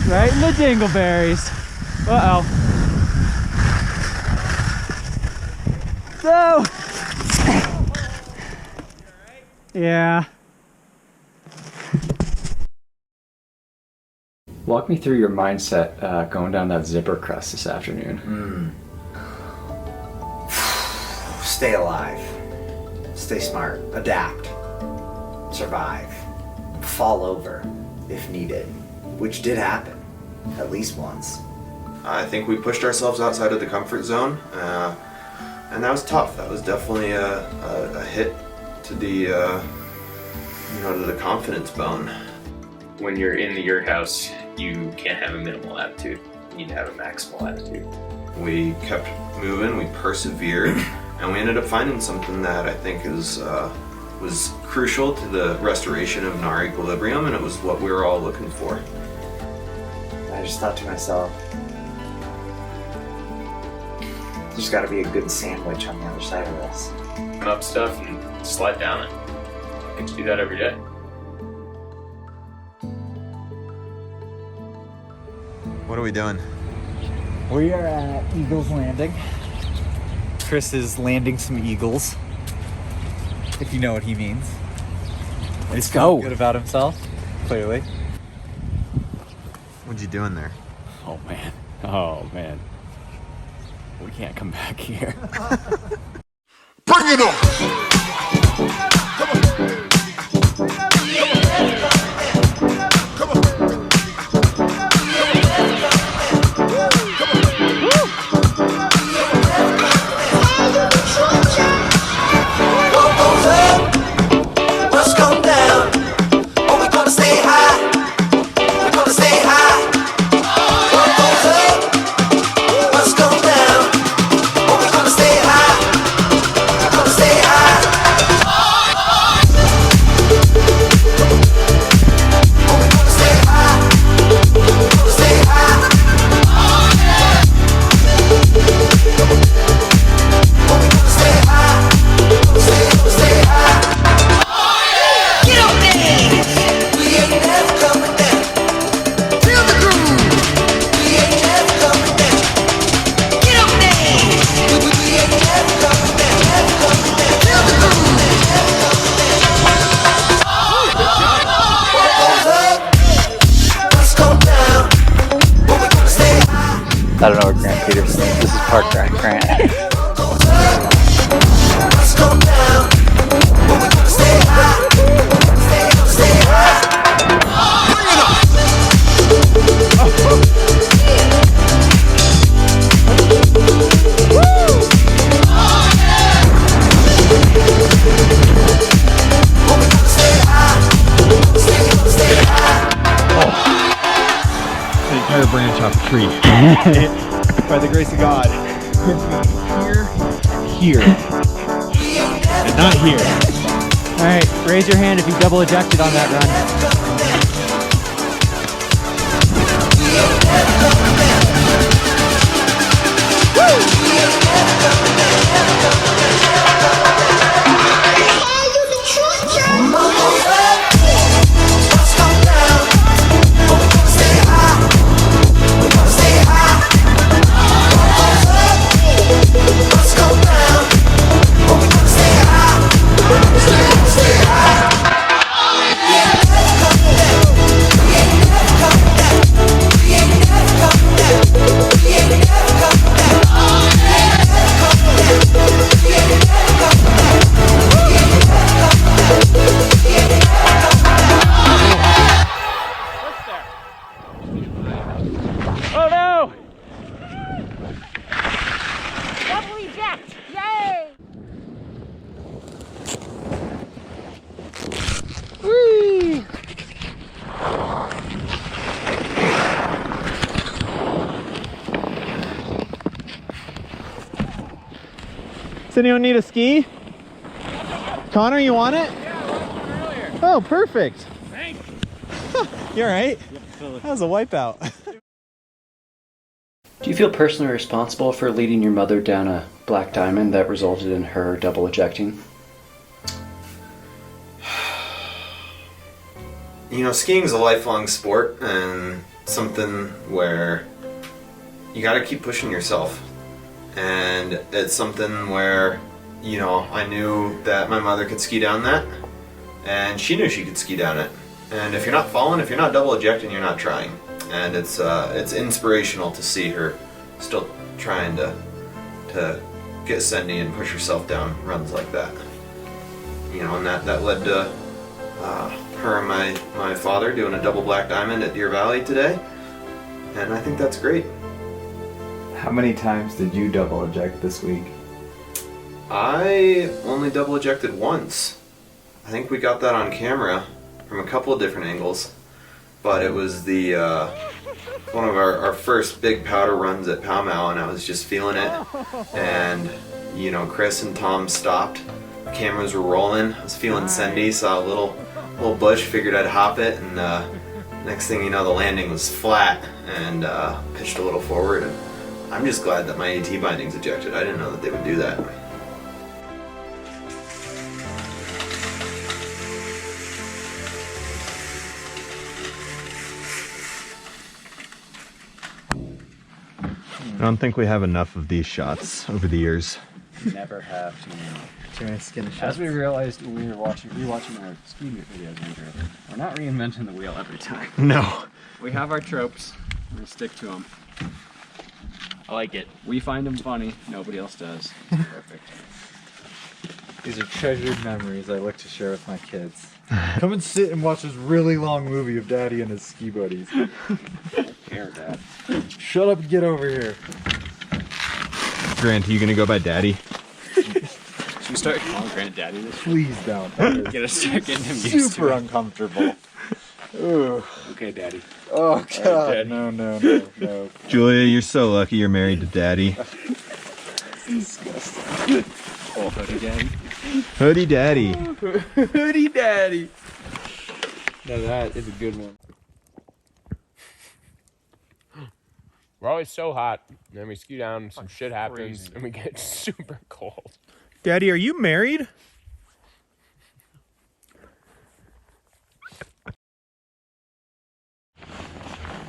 Right in the dingleberries. Uh-oh. So. Yeah. Walk me through your mindset going down that zipper crest this afternoon. Stay alive. Stay smart. Adapt. Survive. Fall over if needed, which did happen at least once. I think we pushed ourselves outside of the comfort zone, and that was tough. That was definitely a hit to the to the confidence bone. When you're in the yurt house, you can't have a minimal attitude. You need to have a maximal attitude. We kept moving, we persevered, and we ended up finding something that I think was crucial to the restoration of Nar equilibrium, and it was what we were all looking for. I just thought to myself, there's got to be a good sandwich on the other side of this. Come up stuff and slide down it. I get to do that every day. What are we doing? We are at Eagles Landing. Chris is landing some eagles, if you know what he means. He's feeling good about himself, clearly. What you doing there? Oh man. We can't come back here. Bring it on! I don't know where Grant Peterson is. This is Park Grant. An entire branch off a tree. By the grace of God. Here. And not here. All right, raise your hand if you double ejected on that run. Stay high. Does anyone need a ski? Connor, you want it? Oh, perfect. Thanks. You all right? That was a wipeout. Do you feel personally responsible for leading your mother down a black diamond that resulted in her double ejecting? You know, skiing is a lifelong sport and something where you gotta keep pushing yourself. And it's something where, you know, I knew that my mother could ski down that, and she knew she could ski down it. And if you're not falling, if you're not double ejecting, you're not trying. And it's inspirational to see her still trying to get Cindy and push herself down runs like that. You know, and that led to her and my father doing a double black diamond at Deer Valley today, and I think that's great. How many times did you double eject this week? I only double ejected once. I think we got that on camera from a couple of different angles, but it was the one of our first big powder runs at Pow Mau, and I was just feeling it. And you know, Chris and Tom stopped. The cameras were rolling. I was feeling Cindy, saw a little bush, figured I'd hop it, and next thing you know, the landing was flat, and pitched a little forward. And I'm just glad that my AT bindings ejected. I didn't know that they would do that. I don't think we have enough of these shots over the years. Never have Too many skin shots. As we realized when we were rewatching our ski videos, Andrew, we're not reinventing the wheel every time. No. We have our tropes. We're gonna stick to them. I like it. We find them funny. Nobody else does. It's perfect. These are treasured memories I look to share with my kids. Come and sit and watch this really long movie of Daddy and his ski buddies. I don't care, Dad. Shut up and get over here. Grant, are you gonna go by Daddy? Should we start calling Grant Daddy this? Please don't. Get us start getting him used to Super it. uncomfortable. Ooh. Okay, Daddy. Oh God, Daddy. no. Julia, you're so lucky you're married to Daddy. Disgusting. Oh, Hoodie Daddy. Hoodie Daddy. Hoodie Daddy. Now that is a good one. We're always so hot, and then we ski down, some shit happens, and we get super cold. Daddy, are you married?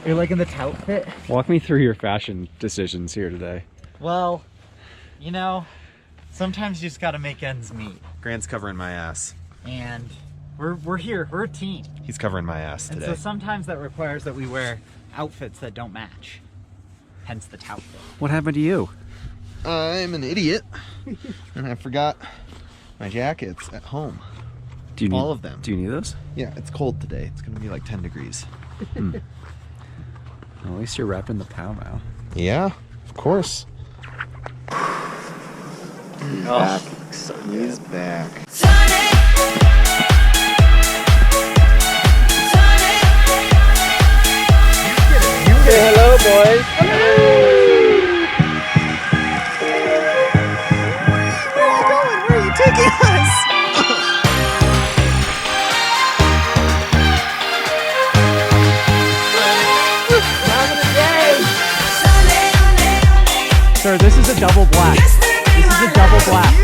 You're liking the tout fit? Walk me through your fashion decisions here today. Well, you know, sometimes you just gotta make ends meet. Grant's covering my ass. And we're here, we're a team. He's covering my ass And today. so sometimes that requires that we wear outfits that don't match. Hence the tout fit. What happened to you? I'm an idiot, and I forgot my jackets at home. Do you need all of them? Do you need those? Yeah, it's cold today. It's gonna be like 10 degrees. Well, at least you're repping the Pow Mau. Yeah, of course. Back. He's back. Say hello, boys. Where are you going? Where are you taking us? Sir, this is a double black. This is a double black.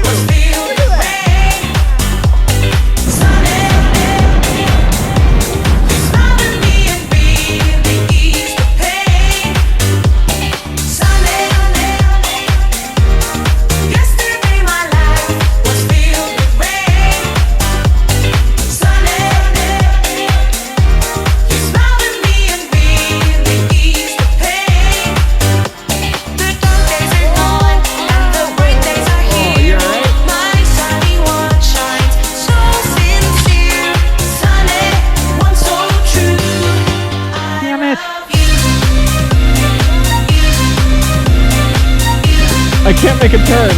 I can't make a turn.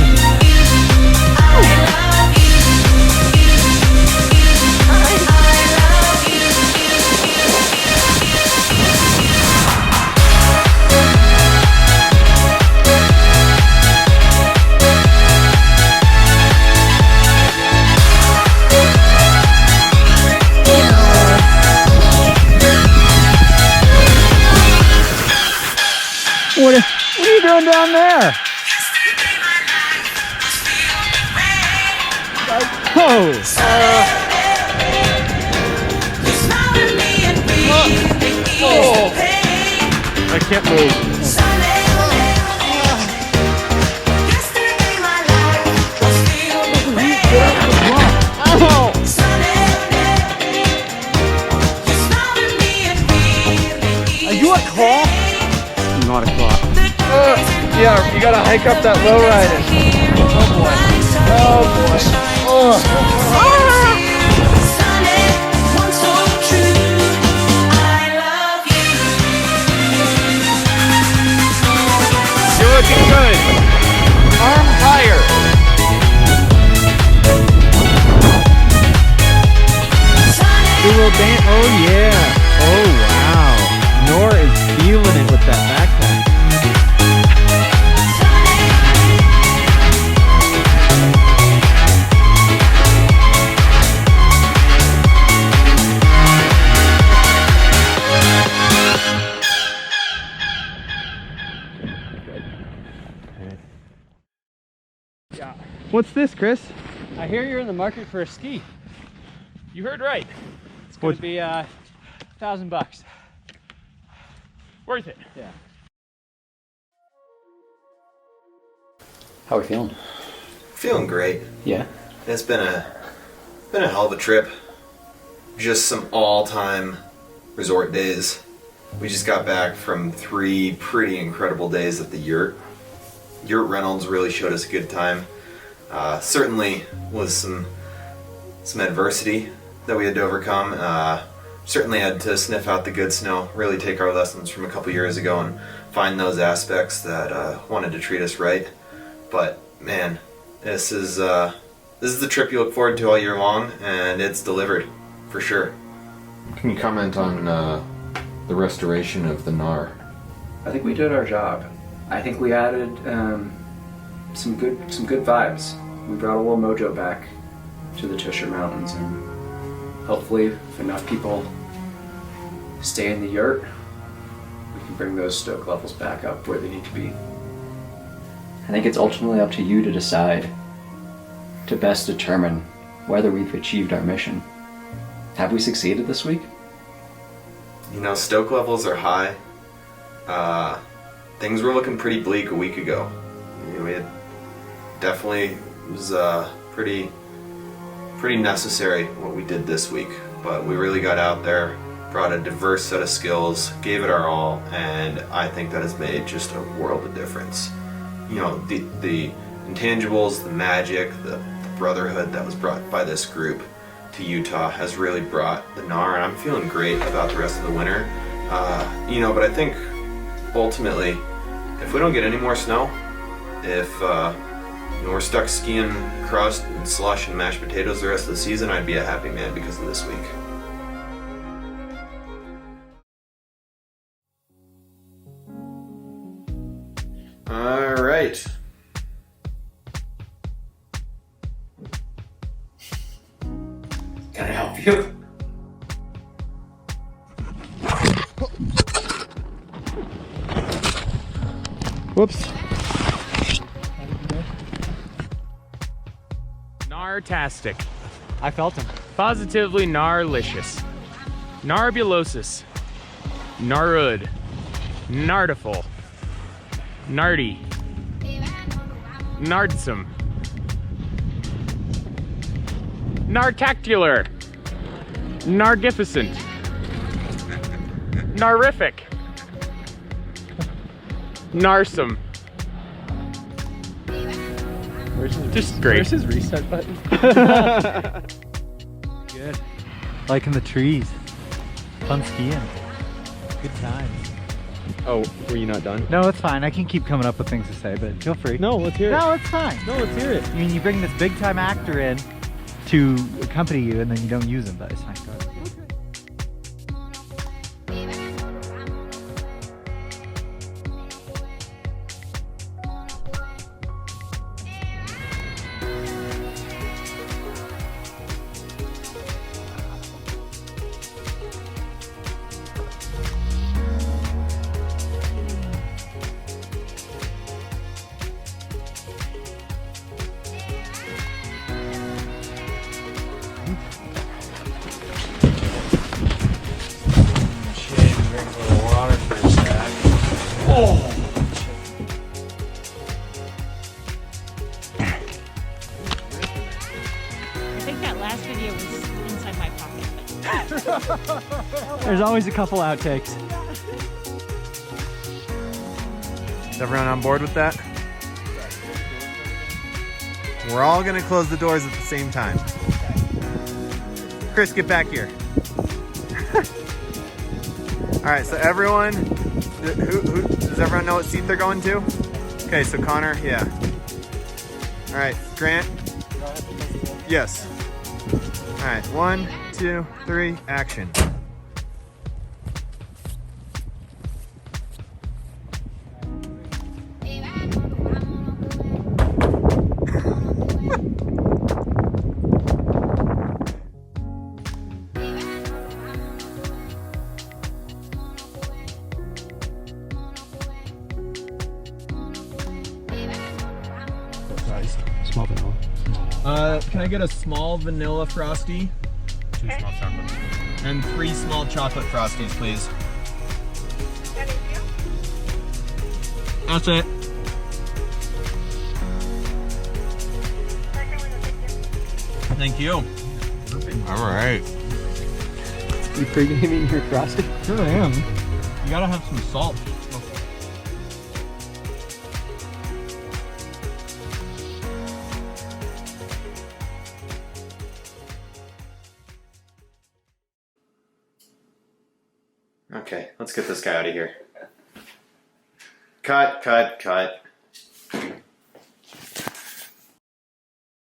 What are you doing down there? I can't move. Are you a claw? Not a claw. Yeah, you gotta hike up that low rider. Oh boy. Oh boy. You're looking good. Arm higher. Oh yeah. Oh wow. Nora is feeling it with that backpack. What's this, Chris? I hear you're in the market for a ski. You heard right. It's going to be $1,000. Worth it. Yeah. How are we feeling? Feeling great. Yeah. It's been a hell of a trip. Just some all-time resort days. We just got back from 3 pretty incredible days at the yurt. Yurt Reynolds really showed us a good time. Certainly was some adversity that we had to overcome. Certainly had to sniff out the good snow, really take our lessons from a couple years ago and find those aspects that wanted to treat us right. But man, this is the trip you look forward to all year long, and it's delivered for sure. Can you comment on the restoration of the Nar? I think we did our job. I think we added some good vibes. We brought a little mojo back to the Tusher Mountains, and hopefully, if enough people stay in the yurt, we can bring those stoke levels back up where they need to be. I think it's ultimately up to you to decide, to best determine whether we've achieved our mission. Have we succeeded this week? You know, stoke levels are high. Things were looking pretty bleak a week ago. You know, we had definitely was pretty necessary what we did this week, but we really got out there, brought a diverse set of skills, gave it our all, and I think that has made just a world of difference. You know, the intangibles, the magic, the brotherhood that was brought by this group to Utah has really brought the Nar, and I'm feeling great about the rest of the winter. You know, but I think ultimately, if we don't get any more snow, if you know, we're stuck skiing crust and slush and mashed potatoes the rest of the season, I'd be a happy man because of this week. All right. Can I help you? Whoops. Nartastic. I felt him. Positively gnarlicious. Narbulosis. Narud. Nardiful. Nardy. Nardsome. Nartactular. Nargificent. Narific. Narsome. Just great. Where's his reset button? Good. Liking the trees. Fun skiing. Good times. Oh, were you not done? No, it's fine. I can keep coming up with things to say, but feel free. No, let's hear it. No, it's fine. No, let's hear it. I mean, you bring this big time actor in to accompany you, and then you don't use him, but it's fine. Go ahead. There's always a couple outtakes. Is everyone on board with that? We're all gonna close the doors at the same time. Chris, get back here. All right, so everyone, does everyone know what seat they're going to? Okay, so Connor, yeah. All right, Grant? Yes. All right, 1, 2, 3, action. Small vanilla. Can I get a small vanilla frosty? 2 small chocolates. And 3 small chocolate frosties, please. That's it. Thank you. All right. You pre-gaming your frosty? Sure am. You gotta have some salt. Okay, let's get this guy out of here. Cut, cut, cut.